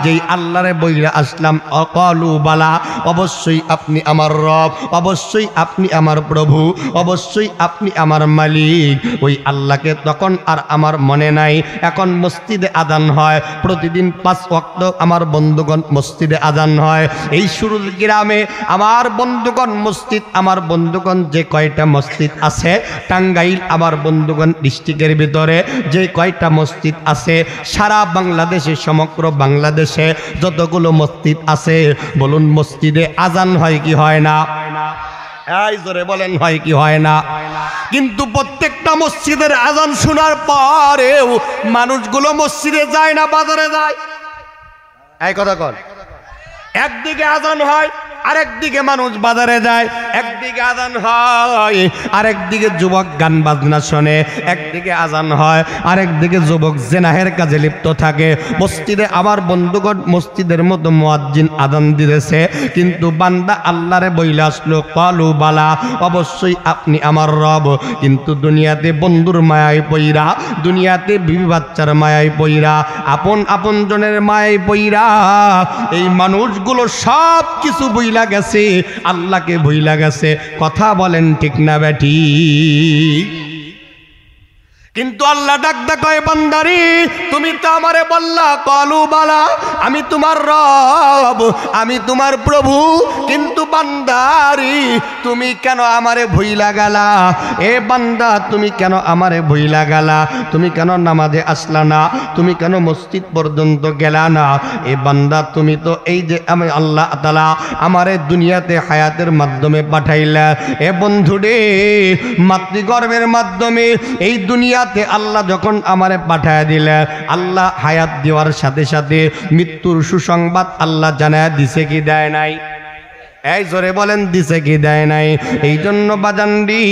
যেই আল্লাহরে বইরা আসলাম, ক্বালু বালা, অবশ্যই আপনি আমার রব, অবশ্যই আপনি আমার প্রভু, অবশ্যই আপনি আমার মালিক। ওই আল্লাহকে তখন আর আমার মনে নাই। এখন মসজিদে আজান হয়, প্রতিদিন 5 ওয়াক্ত আমার বন্ধুগণ মসজিদে আজান হয়। এই সুরুল গ্রামে আমার বন্ধুগণ মসজিদ, আমার বন্ধুগণ যে কয়টা মসজিদ আছে টাঙ্গাইল আমার বন্ধুগণ ডিস্ট্রিক্টের ভিতরে যে কয়টা মসজিদ আছে, সারা বাংলাদেশে, সমগ্র বাংলাদেশে যতগুলো মসজিদ আছে, বলুন মসজিদে আজান হয় কি হয় না? এই জোরে বলেন, হয় কি হয় না? কিন্তু প্রত্যেকটা মসজিদের আজান শোনার পরেও মানুষগুলো মসজিদে যায় না, বাজারে যায়। এই কথা কন। একদিকে আজান হয়, আরেকদিকে মানুষ বাজারে যায়, একদিকে আজান হয়, আরেকদিকে যুবক গান বাজনা শোনে, একদিকে আজান হয়, আরেকদিকে যুবক জেনাহের কাজে লিপ্ত থাকে। মসজিদে আমার বন্ধুগণ মসজিদের মতো মুয়াজ্জিন আজান দিতেছে, কিন্তু বান্দা আল্লাহরে বইলা আসলো, ক্বালু বালা, অবশ্যই আপনি আমার রব। কিন্তু দুনিয়াতে বন্ধুর মায়ায় পইরা, দুনিয়াতে বিবি বাচ্চার মায়ায় পইরা, আপন আপন জনের মায়ায় পইরা এই মানুষগুলো সব কিছু বইলা গেছে, আল্লাহকে ভুইলা গেছে। কথা বলেন ঠিক না বেটি? কিন্তু আল্লাহ ডাকদা কয়, বান্দারি তুমি তো আমারে বললা, ক্বালু বালা, আমি তোমার রব, আমি তোমার প্রভু, কিন্তু বান্দারি তুমি কেন আমারে ভুইলা গেলা? এ বান্দা তুমি কেন আমারে ভুইলা গেলা? তুমি কেন নামাজে আসলা না? তুমি কেন মসজিদ পর্যন্ত গেলা না? এ বান্দা তুমি তো এই যে আমি আল্লাহ তাআলা আমারে দুনিয়াতে হায়াতের মাধ্যমে পাঠাইলা, এ বন্ধু রে, মাতৃগর্ভের মাধ্যমে এই দুনিয়া আল্লাহ যখন আমারে পাঠায় দিলেন, আল্লাহ হায়াত দেওয়ার সাথে সাথে মৃত্যুর সুসংবাদ আল্লাহ জানায় দিছে কি দেয় নাই? এই জোরে বলেন, দিছে কি দেয় নাই? এই জন্য বাজানডি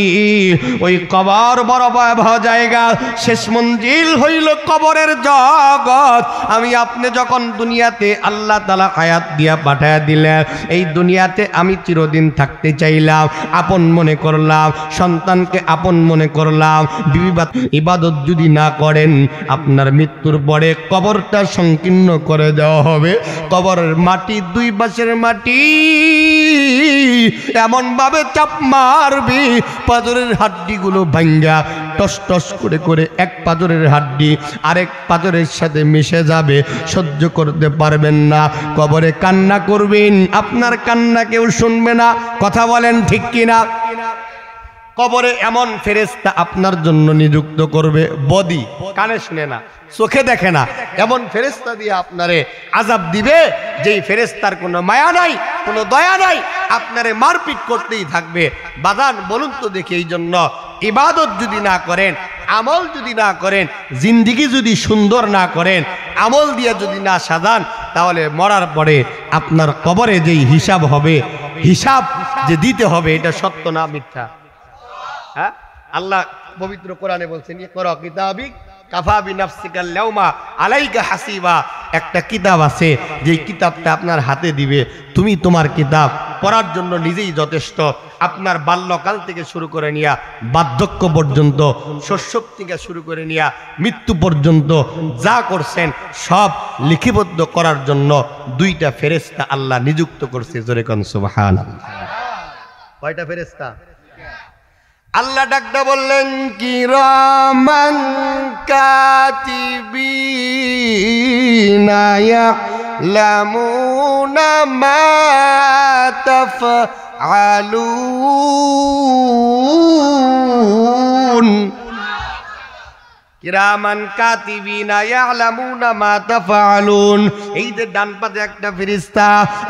ওই কবর বড় ভয়াবহ জায়গা, শেষ মঞ্জিল হইল কবরের জগৎ। আমি আপনি যখন দুনিয়াতে আল্লাহ তাআলা হায়াত দিয়া পাঠায় দিলেন, এই দুনিয়াতে আমি চিরদিন থাকতে চাইলাম, আপন মনে করলাম, সন্তানকে আপন মনে করলাম, বিবি ইবাদত যদি না করেন আপনার মৃত্যুর পরে কবরটা সংকীর্ণ করে দেওয়া হবে। কবরের মাটি, 2 পাশের মাটি এমন ভাবে চাপ মারবি, পাজরের হাড্ডিগুলো ভাঙ্গা টস টস করে করে এক পাজরের হাড্ডি আরেক পাজরের সাথে মিশে যাবে, সহ্য করতে পারবেন না, কবরে কান্না করবেন, আপনার কান্না কেউ শুনবে না। কথা বলেন ঠিক কিনা? কবরে এমন ফেরেশতা আপনার জন্য নিযুক্ত করবে, বদি কানে শুনে না, চোখে দেখে না, এমন ফেরেশতা দিয়ে আপনারে আযাব দিবে যেই ফেরেশতার কোনো মায়া নাই, কোনো দয়া নাই, আপনারে মারপিট করতেই থাকবে। বাদান বলুন তো দেখি, এই জন্য ইবাদত যদি না করেন, আমল যদি না করেন, জিন্দিগি যদি সুন্দর না করেন, আমল দিয়ে যদি না সাজান, তাহলে মরার পরে আপনার কবরে যেই হিসাব হবে, হিসাব যে দিতে হবে, এটা সত্য না মিথ্যা? হ্যাঁ, আল্লাহ পবিত্র কোরআনে বলছেন, ইকরা কিতাবিক কাফা বিনাফসিকাল ইয়াউমা আলাইকা হাসিবা। একটা কিতাব আছে, যে কিতাবটা আপনার হাতে দিবে, তুমি তোমার কিতাব পড়ার জন্য নিজেই যথেষ্ট। আপনার বাল্যকাল থেকে শুরু করে নিয়া বার্ধক্য পর্যন্ত, শৈশব থেকে শুরু করে নিয়া মৃত্যু পর্যন্ত যা করছেন সব লিখিবদ্ধ করার জন্য দুইটা ফেরেশতা আল্লাহ নিযুক্ত করছে। জোরে কোন সুবহানাল্লাহ। কয়টা ফেরেশতা? আল্লাহ ডাকটা বললেন, কিরামান কাতিবিনা ইয়ালামুনা মা তাফআলুন। কিরামান কাতিবিনা ইয়ালামুনা মা তাফআলুন। এই যে ডান পাশে একটা ফেরেশতা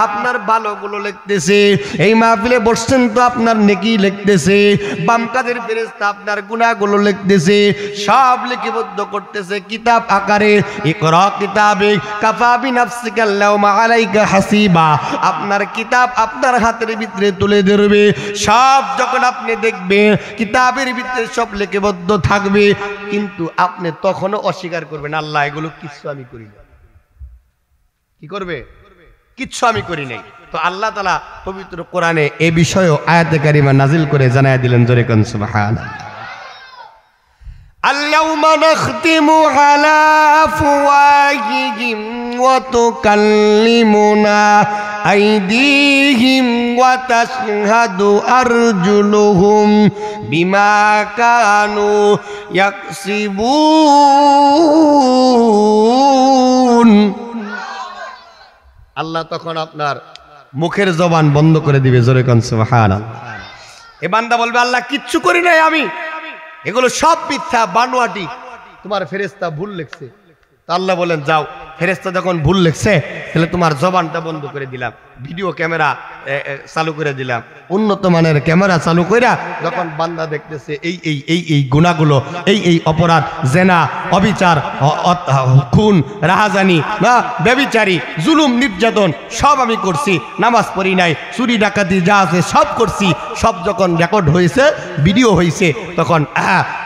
আপনার ভালোগুলো লিখতেছে, এই মাহফিলে বসছেন তো আপনার নেকি লিখতেছে। বাম কাদের ফেরেশতা আপনার গুনাহগুলো লিখতেছে, সব লিপিবদ্ধ করতেছে কিতাব আকারে। ইকরা কিতাবিক কাফা বিনাফসিকাল ইয়াউমা আলাইকা হাসিবা। আপনার কিতাব আপনার হাতের ভিতরে তুলে ধরবে, সব যখন আপনি দেখবেন কিতাবের ভিতরে সব লিপিবদ্ধ থাকবে, কিন্তু আপনি তখনও অস্বীকার করবেন, আল্লাহ এগুলো কিচ্ছু আমি করি না। কি করবে? কিচ্ছু আমি করি নাই। তো আল্লাহ তাআলা পবিত্র কোরআনে এই বিষয়ে আয়াতে কারিমা নাজিল করে জানায় দিলেন। জোরে কোন সুবহানাল্লাহ। আল-ইয়াউমা নাখতিমু আলা আফওয়াহিহিম ওয়া তুকাল্লিমুনা আইদিহিম ওয়া তাশহাদু আরজুলুহুম বিমা কানু ইয়াকসিবুন। আল্লাহ তখন আপনার মুখের জবান বন্ধ করে দিবে। জোরে কোন সুবহানাল্লাহ। এ বান্দা বলবে, আল্লাহ কিচ্ছু করি নাই আমি, এগুলো সব মিথ্যা বানোয়াটি, তোমার ফেরেশতা ভুল লিখছে। তা আল্লাহ বলেন, যাও, ফেরেশতা যখন ভুল লিখছে তাহলে তোমার জবানটা বন্ধ করে দিলাম, ভিডিও ক্যামেরা চালু করে দিলাম, উন্নত মানের ক্যামেরা চালু কইরা যখন বান্দা দেখতেছে এই এই এই এই গুনাহগুলো, এই এই অপরাধ, জেনা, অবিচার, খুন, রাহাজানি, ব্যভিচারী, জুলুম, নির্যাতন সব আমি করছি, নামাজ পড়ি নাই, চুরি ডাকাতি যা আছে সব করছি, সব যখন রেকর্ড হয়েছে, ভিডিও হয়েছে, তখন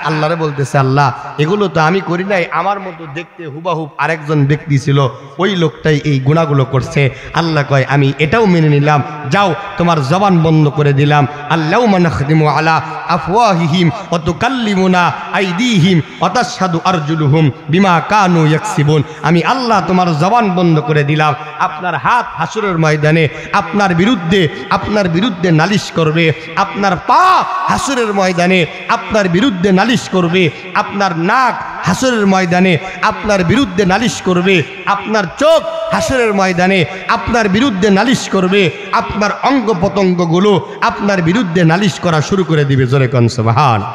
আল্লাহরে বলতেছে, আল্লাহ এগুলো তো আমি করি নাই, আমার মতো দেখতে হুবাহুব আরেকজন ব্যক্তি ছিল, ওই লোকটাই এই গুনাহগুলো করছে। আল্লাহ কয়, আমি এটাও মেনে নিলাম, যাও তোমার জবান বন্ধ করে দিলাম। আল-ইয়াউমা নাখতিমু আলা আফওয়াহিহিম ওয়া তুকাল্লিমুনা আইদিহিম ওয়া তাশহাদু আরজুলুহুম বিমা কানু ইয়াকসিবুন। আমি আল্লাহ তোমার জবান বন্ধ করে দিলাম। আপনার হাত হাসরের ময়দানে আপনার বিরুদ্ধে নালিশ করবে, আপনার পা হাসরের ময়দানে আপনার বিরুদ্ধে নালিশ করবে, আপনার নাক হাসরের ময়দানে আপনার বিরুদ্ধে নালিশ করবে, আপনার চোখ হাসরের ময়দানে আপনার বিরুদ্ধে নালিশ করবে, আপনার অঙ্গ প্রত্যঙ্গগুলো আপনার বিরুদ্ধে নালিশ করা শুরু করে দিবে। জোরে কোন সুবহানাল্লাহ।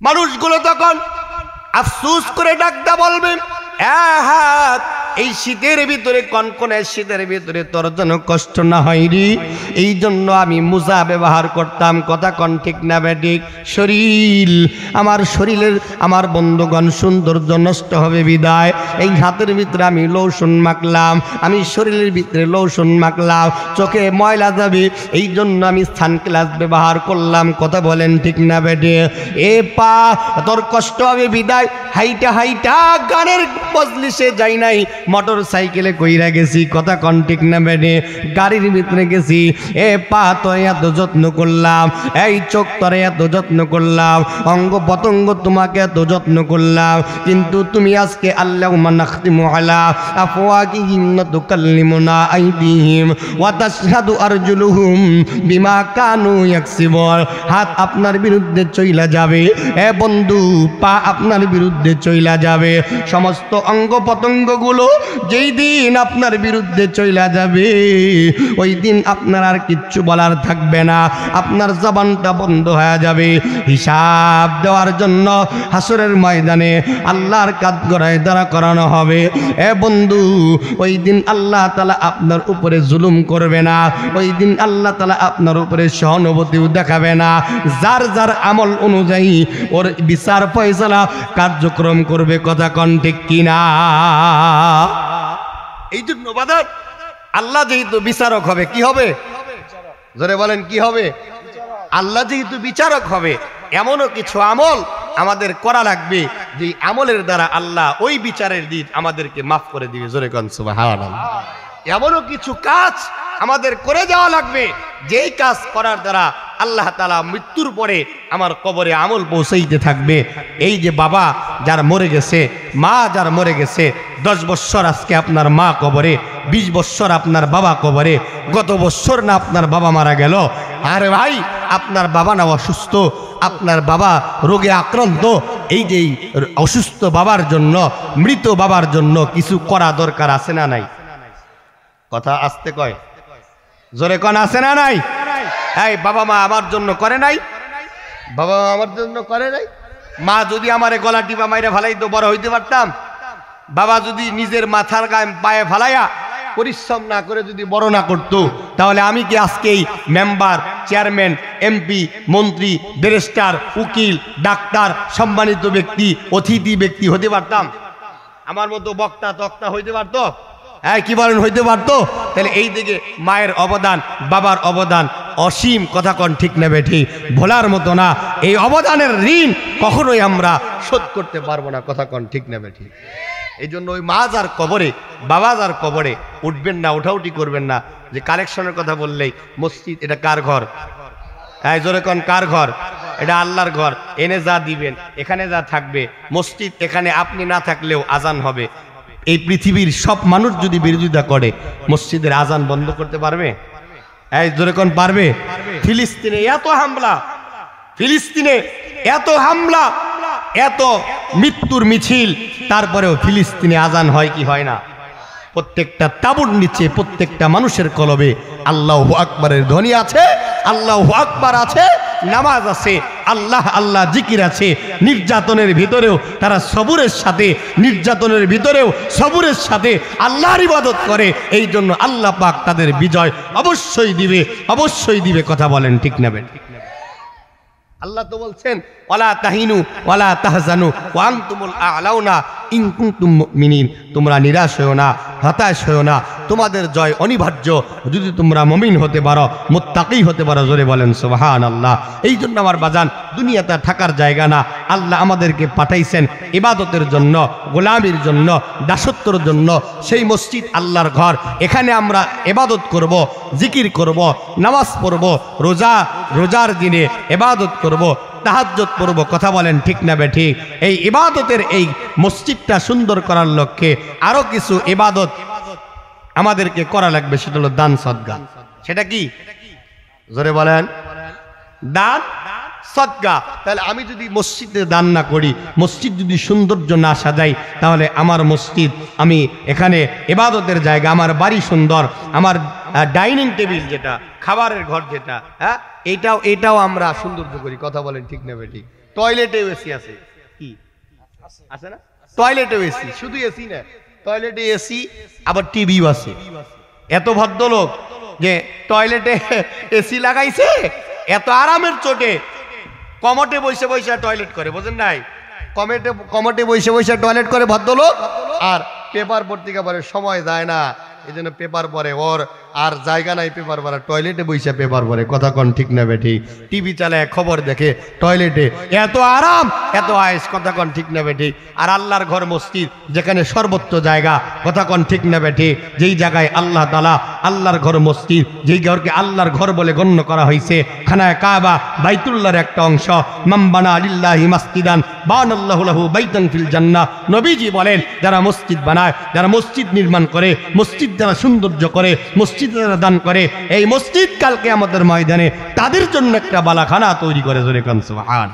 মানুষগুলো তখন আফসোস করে ডাকতে বলবে, এই শীতের ভিতরে, কনকনে শীতের ভিতরে তোর যেন কষ্ট না হয় রে, এই জন্য আমি মোজা ব্যবহার করতাম। কথা কন ঠিক না বেঠিক? আমার শরীরের আমার বন্ধুগণ সৌন্দর্য নষ্ট হবে বিদায় এই হাতের ভিতরে আমি লোশন মাখলাম, আমি শরীরের ভিতরে লোশন মাখলাম, চোখে ময়লা যাবে, এই জন্য আমি সানগ্লাস ব্যবহার করলাম। কথা বলেন ঠিক না বেঠে? এ পা তোর কষ্ট হবে বিদায়, হাইটা হাইটা গানের মজলিসে যাই নাই, মোটর সাইকেলে কইরা গেছি। কথা কন ঠিক না বেঠে? গাড়ির ভিতরে গেছি। এ পা তোরে এত যত্ন করলাম, এই চোখ তোরে এত যত্ন করলাম, অঙ্গ পতঙ্গ তোমাকে এত যত্ন করলাম, কিন্তু তুমি আজকে আল-ইয়াউমা নাখতিমু আলা আফওয়াহিহিম ওয়া তুকাল্লিমুনা আইদিহিম ওয়া তাশহাদু আরজুলুহুম বিমা কানু ইয়াকসিবুন। হাত আপনার বিরুদ্ধে চইলা যাবে, এ বন্ধু, পা আপনার বিরুদ্ধে বিরুদ্ধে চইলা যাবে, সমস্ত অঙ্গ প্রত্যঙ্গগুলো যেই দিন আপনার বিরুদ্ধে চইলা যাবে ওই দিন আপনার আর কিচ্ছু বলার থাকবে না, আপনার জবানটা বন্ধ হয়ে যাবে। হিসাব দেওয়ার জন্য হাসরের ময়দানে আল্লাহর কাঠগড়ায় দাঁড়া করানো হবে। এ বন্ধু, ওই দিন আল্লাহ তাআলা আপনার উপরে জুলুম করবে না, ওই দিন আল্লাহ তাআলা আপনার উপরে সহানুভূতিও দেখাবে না। যার যার আমল অনুযায়ী ওর বিচার ফয়সালা কার্যক্রম করবে। কথা কোন ঠিক কিনা? এই জন্য বাদাত আল্লাহ যেহেতু বিচারক হবে, কি হবে জোরে বলেন, কি হবে? আল্লাহ যেহেতু বিচারক হবে, এমনও কিছু আমল আমাদের করা লাগবে যে আমলের দ্বারা আল্লাহ ওই বিচারের দিন আমাদেরকে মাফ করে দিবে। জোরে কোন সুবহানাল্লাহ। এমনও কিছু কাজ আমাদের করে যাওয়া লাগবে যেই কাজ করার দ্বারা আল্লাহ তাআলা মৃত্যুর পরে আমার কবরে আমল পৌঁছাইতে থাকবে। এই যে বাবা যার মরে গেছে, মা যার মরে গেছে, 10 বছর আজকে আপনার মা কবরে, 20 বছর আপনার বাবা কবরে, গত বছর না আপনার বাবা মারা গেল। আরে ভাই, আপনার বাবা না অসুস্থ, আপনার বাবা রোগে আক্রান্ত, এই যে অসুস্থ বাবার জন্য, মৃত বাবার জন্য কিছু করা দরকার আছে না নাই? কথা আসতে কয়, জোরে কোন আছে না নাই? এই বাবা মা আমার জন্য করে নাই, বাবা মা আমার জন্য করে নাই। মা যদি আমারে গলা টিপা মাইরে ফালাইতো বড় হইতে পারতাম। বাবা যদি নিজের মাথার গায়ে পায়ে ফালাইয়া পরিশ্রম না করে যদি বড় না করতো, তাহলে আমি কি আজকেই মেম্বার, চেয়ারম্যান, এমপি, মন্ত্রী, ব্যারিস্টার, উকিল, ডাক্তার, সম্মানিত ব্যক্তি, অতিথি ব্যক্তি হতে পারতাম? আমার মতো বক্তা তক্তা হইতে পারতো? হ্যাঁ, কি বলেন, হইতে পারতো? তাহলে এই দিকে মায়ের অবদান, বাবার অবদান অসীম। কথা কোন ঠিক নেবে ঠিক, ভোলার মতো না। এই অবদানের ঋণ কখনোই আমরা শোধ করতে পারবো না। কথা কোন ঠিক নেবে ঠিক। এই জন্য ওই মা যার কবরে, বাবা যার কবরে উঠবেন না, উঠাউটি করবেন না। যে কালেকশনের কথা বললেই, মসজিদ এটা কার ঘর? হ্যাঁ, জোরে কোন কার ঘর? এটা আল্লাহর ঘর। এনে যা দিবেন, এখানে যা থাকবে, মসজিদ এখানে আপনি না থাকলেও আজান হবে। এই পৃথিবীর সব মানুষ যদি বিরোধিতা করে, মসজিদের আজান বন্ধ করতে পারবে? এই জোরে কোন পারবে? ফিলিস্তিনে এত হামলা, ফিলিস্তিনে এত হামলা, এত মৃত্যুর মিছিল, তারপরেও ফিলিস্তিনে আজান হয় কি হয় না? প্রত্যেকটা তাবুর নিচে, প্রত্যেকটা মানুষের কলবে আল্লাহু আকবারের ধ্বনি আছে, আল্লাহু আকবার আছে, নামাজ আছে, আল্লাহ আল্লাহ জিকির আছে। নির্যাতনের ভিতরেও তারা সবুরের সাথে, নির্যাতনের ভিতরেও সবুরের সাথে আল্লাহর ইবাদত করে। এই জন্য আল্লাহ পাক তাদের বিজয় অবশ্যই দিবে, অবশ্যই দিবে। কথা বলেন ঠিক নেবেন? আল্লাহ তো বলছেন, ওয়ালা তাহিনু ওয়ালা তাহজানু ওয়া আনতুমুল আ'লাউনা ইন কুনতুম মুমিনিন। তোমরা নিরাশ হও না, হতাশ হও না, তোমাদের জয় অনিবার্য যদি তোমরা মুমিন হতে পারো, মুত্তাকি হতে পারো। জোরে বলেন সুবহানাল্লাহ। এই জন্য আমার বাজান, দুনিয়াতে থাকার জায়গা না। আল্লাহ আমাদেরকে পাঠাইছেন ইবাদতের জন্য, গোলামির জন্য, দাসত্বর জন্য। সেই মসজিদ আল্লাহর ঘর, এখানে আমরা ইবাদত করব, জিকির করব, নামাজ পড়ব, রোজার দিনে ইবাদত করব, তাহাজ্জুদ পড়ব। কথা বলেন ঠিক না বেঠিক? এই ইবাদতের এই মসজিদটা সুন্দর করার লক্ষ্যে আরো কিছু ইবাদত আমাদেরকে করা লাগবে। সেটা হলো দান সদকা। সেটা কি? জোরে বলেন। দান সদকা। তাহলে আমি যদি মসজিদে দান না করি, মসজিদ যদি সৌন্দর্য না সাজাই, তাহলে আমার মসজিদ, আমি এখানে ইবাদতের জায়গা, আমার বাড়ি সুন্দর, আমার ডাইনিং টেবিল যেটা, খাবারের ঘর যেটা, হ্যাঁ, এটাও আমরা সৌন্দর্য করি। কথা বলেন ঠিক নেবে ঠিক? টয়লেটে এসি আছে, কি আছে না? টয়লেটে এসি, শুধু এসি না, টয়লেটে এসি, আবার টিভিও আছে। এত ভদ্রলোক যে টয়লেটে এসি লাগাইছে, এত আরামের চোটে কমটে বসে বসে টয়লেট করে, বোঝেন নাই? কমটে বসে বসে টয়লেট করে ভদ্রলোক, আর পেপার পত্রিকা পড়ে, সময় যায় না, এই জন্য পেপার পড়ে। ওর আর জায়গা নাই পেপার পড়া, টয়লেটে বসে পেপার পড়ে। কথা কোন ঠিক না বেঠি? টিভি চালায়, খবর দেখে, টয়লেটে এত আরাম, এত আয়েস। কথা কোন ঠিক না বেঠি? আর আল্লাহর ঘর মসজিদ, যেখানে সর্বোচ্চ জায়গা। কথা কোন ঠিক না বেঠি? যেই জায়গায় আল্লাহ তাআলা, আল্লাহর ঘর মসজিদ, যেই ঘরকে আল্লাহর ঘর বলে গণ্য করা হয়েছে, খানায়ে কাবা বাইতুল্লাহর একটা অংশ। মান বানা লিল্লাহি মাসজিদান বানাল্লাহু লাহু বাইতান ফিল জান্নাহ। নবীজি বলেন, যারা মসজিদ বানায়, যারা মসজিদ নির্মাণ করে, মসজিদ যারা সৌন্দর্য করে, মসজিদ যারা দান করে, এই মসজিদ কালকে আমাদের ময়দানে তাদের জন্য একটা বালাখানা তৈরি করে। জোরে কান সুবহান।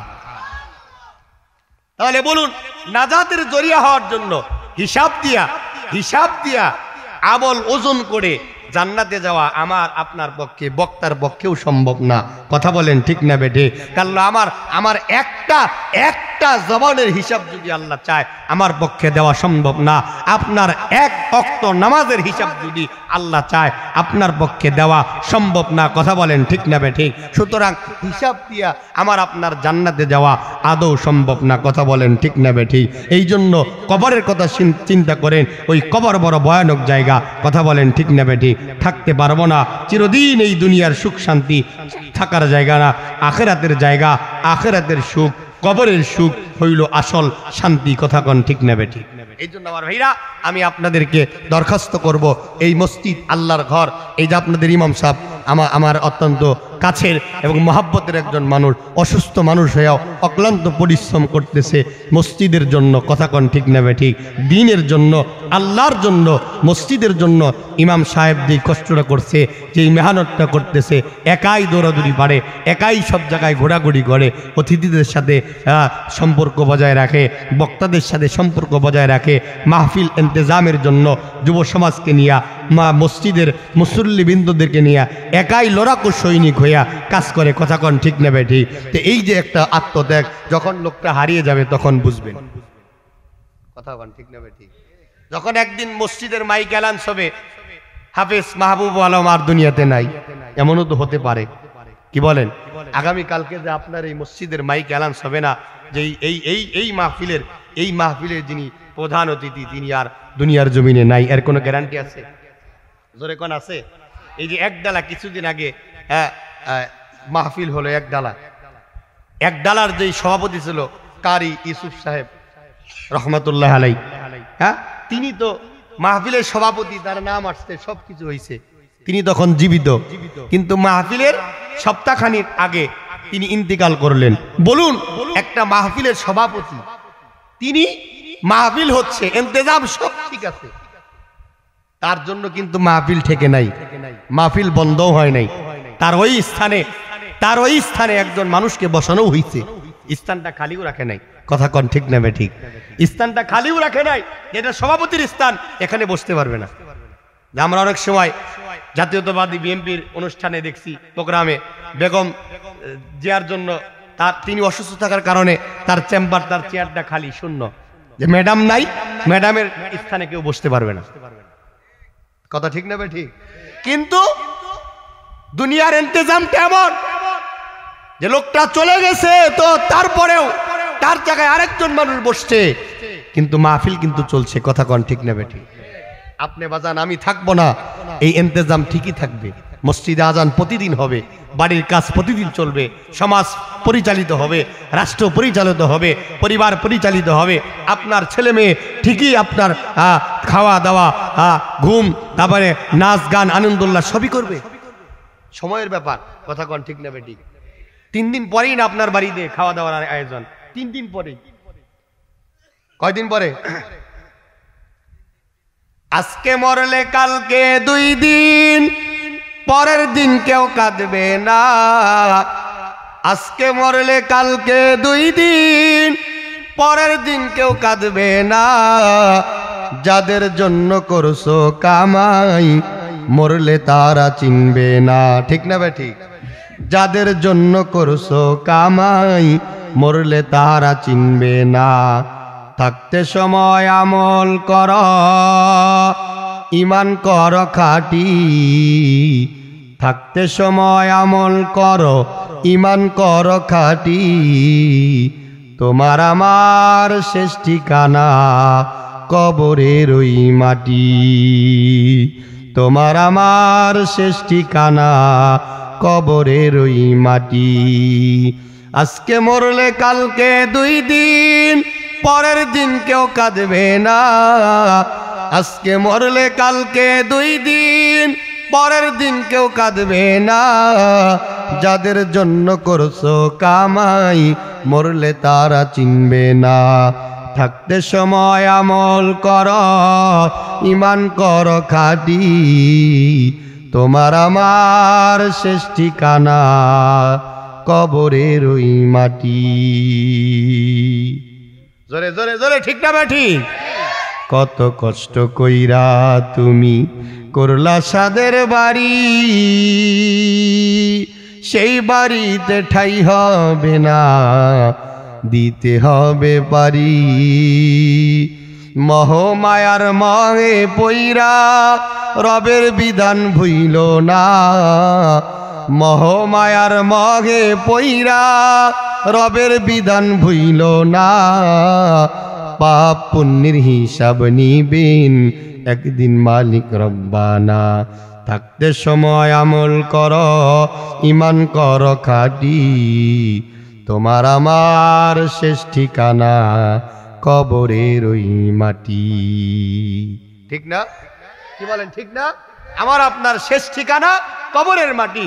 তাহলে বলুন, নাজাতের জরিয়া হওয়ার জন্য হিসাব দিয়া আমল ওজন করে জান্নাতে যাওয়া আমার আপনার পক্ষে, বক্তার পক্ষেও সম্ভব না। কথা বলেন ঠিক না বেঠে? কারণ আমার একটা জবানের হিসাব যদি আল্লাহ চায় আমার পক্ষে দেওয়া সম্ভব না। আপনার এক ওয়াক্ত নামাজের হিসাব যদি আল্লাহ চায় আপনার পক্ষে দেওয়া সম্ভব না। কথা বলেন ঠিক না বেঠে? সুতরাং হিসাব দিয়া আমার আপনার জান্নাতে যাওয়া আদৌ সম্ভব না। কথা বলেন ঠিক না বেঠে? এই জন্য কবরের কথা চিন্তা করেন, ওই কবর বড় ভয়ানক জায়গা। কথা বলেন ঠিক না বেঠে? থাকতে পারবো না, চিরদিন এই দুনিয়ার সুখ শান্তি থাকার জায়গা না, আখিরাতের জায়গা। আখিরাতের সুখ, কবরের সুখ হইল আসল শান্তি। কথা কন ঠিক না বেঠি? এই জন্য আমার ভাইরা, আমি আপনাদেরকে দরখাস্ত করব, এই মসজিদ আল্লাহর ঘর, এই যে আপনাদের ইমাম সাহেব আমার অত্যন্ত কাছের এবং মহাব্বতের একজন মানুষ, অসুস্থ মানুষ হয়েও অক্লান্ত পরিশ্রম করতেছে মসজিদের জন্য। কথা কন ঠিক না ঠিক? দ্বীনের জন্য, আল্লাহর জন্য, মসজিদের জন্য ইমাম সাহেব যেই কষ্টটা করছে, যেই মেহনতটা করতেছে, একাই দৌড়াদৌড়ি পারে, একাই সব জায়গায় ঘোরাঘুরি করে, অতিথিদের সাথে সম্পর্ক বজায় রাখে, বক্তাদের সাথে সম্পর্ক বজায় রাখে, মাহফিল ইন্তেজামের জন্য যুব সমাজকে নিয়ে, মসজিদের মুসল্লিবৃন্দদেরকে নিয়ে একাই লড়াকু সৈনিক হইয়া কাজ করে। কথা কন ঠিক না বেঠি? তো এই যে একটা আত্মত্যাগ, যখন লোকটা হারিয়ে যাবে তখন বুঝবেন। কথা কন ঠিক না বেঠি? যখন একদিন মসজিদের মাইক অ্যালাউন্স হবে হাফেজ মাহবুব আলম আর দুনিয়াতে নাই, এমনও তো হতে পারে। কি বলেন? আগামী কালকে যে আপনার এই মসজিদের মাইক অ্যালাউন্স হবে না যে এই মাহফিলের যিনি প্রধান অতিথি তিনি আর দুনিয়ার জমিনে নাই, এর কোনো গ্যারান্টি আছে? জোরে কোন আছে? এই যে এক ডালা কিছুদিন আগে মাহফিল হলো, এক ডালার যেই সভাপতি ছিল কারি ইউসুফ সাহেব রহমতুল্লাহ আলাই, হ্যাঁ, তিনি তো মাহফিলের সভাপতি, তার নাম আসছে, সবকিছু হয়েছে, তিনি তখন জীবিত, কিন্তু মাহফিলের সপ্তাহখানিক আগে তিনি ইন্তিকাল করলেন। বলুন, একটা মাহফিলের সভাপতি, তিনি মাহফিল হচ্ছে, ইন্তেজাম সব ঠিক আছে, তার জন্য কিন্তু মাহফিল ঠেকে নাই, মাহফিল বন্ধও হয় নাই। তার ওই স্থানে একজন মানুষকে বসানো হয়েছে, স্থানটা খালিও রাখে নাই। কথা কন ঠিক না ঠিক? স্থানটা খালিও রাখে নাই, এটা সভাপতির স্থান, এখানে বসতে পারবে না। আমরা অনেক সময় জাতীয়তাবাদী বিএনপির অনুষ্ঠানে দেখছি, প্রোগ্রামে বেগম জিয়ার জন্য তিনি অসুস্থ থাকার কারণে তার চেম্বার, তার চেয়ারটা খালি শূন্য, যে ম্যাডাম নাই, ম্যাডামের স্থানে কেউ বসতে পারবে না। কথা ঠিক না ঠিক? কিন্তু দুনিয়ার ইন্তেজামটা এমন যে লোকটা চলে গেছে, তো তারপরেও তার জায়গায় আরেকজন মানুষ বসছে, কিন্তু মাহফিল কিন্তু চলছে। কথা কন ঠিক না ঠিক? আপনি বাজান, আমি থাকবো না, এই ইন্তেজাম ঠিকই থাকবে। মসজিদে আজান প্রতিদিন হবে, বাড়ির কাজ প্রতিদিন চলবে, সমাজ পরিচালিত হবে, রাষ্ট্র পরিচালিত হবে, পরিবার পরিচালিত হবে। আপনার ছেলে মেয়ে ঠিকই আপনার খাওয়া দাওয়া, ঘুম, তারপরে নাচ গান আনন্দোল্লাস সবই করবে। সময়ের ব্যাপার। কথা কন ঠিক না বেটি? 3 দিন পরেই না আপনার বাড়িতে খাওয়া দাওয়ার আয়োজন, 3 দিন পরেই। কয়দিন পরে? আজকে মরলে কালকে 2 দিন, পরের দিন কেউ কাঁদবে না। আজকে মরলে কালকে 2 দিন, পরের দিন কেউ কাঁদবে না। যাদের জন্য করছো কামাই, মরলে তারা চিনবে না। ঠিক না ভাই? ঠিক। যাদের জন্য করছো কামাই, মরলে তারা চিনবে না। থাকতে সময় আমল কর, ইমান কর খাঁটি। থাকতে সময় আমল কর, ইমান কর খাঁটি। তোমার আমার শেষ ঠিকানা কবরের ওই মাটি। তোমার আমার শেষ ঠিকানা কবরের ওই মাটি। আজকে মরলে কালকে 2 দিন, পরের দিন কেউ কাঁদবে না। আজকে মরলে কালকে 2 দিন, পরের দিন কেউ কাঁদবে না। যাদের জন্য করছো কামাই, মরলে তারা চিনবে না। থাকতে সময় আমল কর, ইমান কর খাঁটি। তোমার আমার শেষ ঠিকানা কবরের ওই মাটি। জোরে জোরে জোরে, ঠিক না বেঠি? কত কষ্ট কইরা তুমি করলা সাদের বাড়ি, সেই বাড়িতে ঠাই হবে না, দিতে হবে পারি। মহমায়ার মহে পইরা রবের বিধান ভুইল না, মহমায়ার মহে পইরা রবের বিধান ভুইল না। পাপ পুণ্যের হিসাব নিবেন একদিন মালিক রব্বানা। থাকতে সময় আমল কর, ইমান কর খাটি, তোমার আমার শেষ ঠিকানা কবরের ওই মাটি। ঠিক না? কি বলেন, ঠিক না? আমার আপনার শেষ ঠিকানা কবরের মাটি।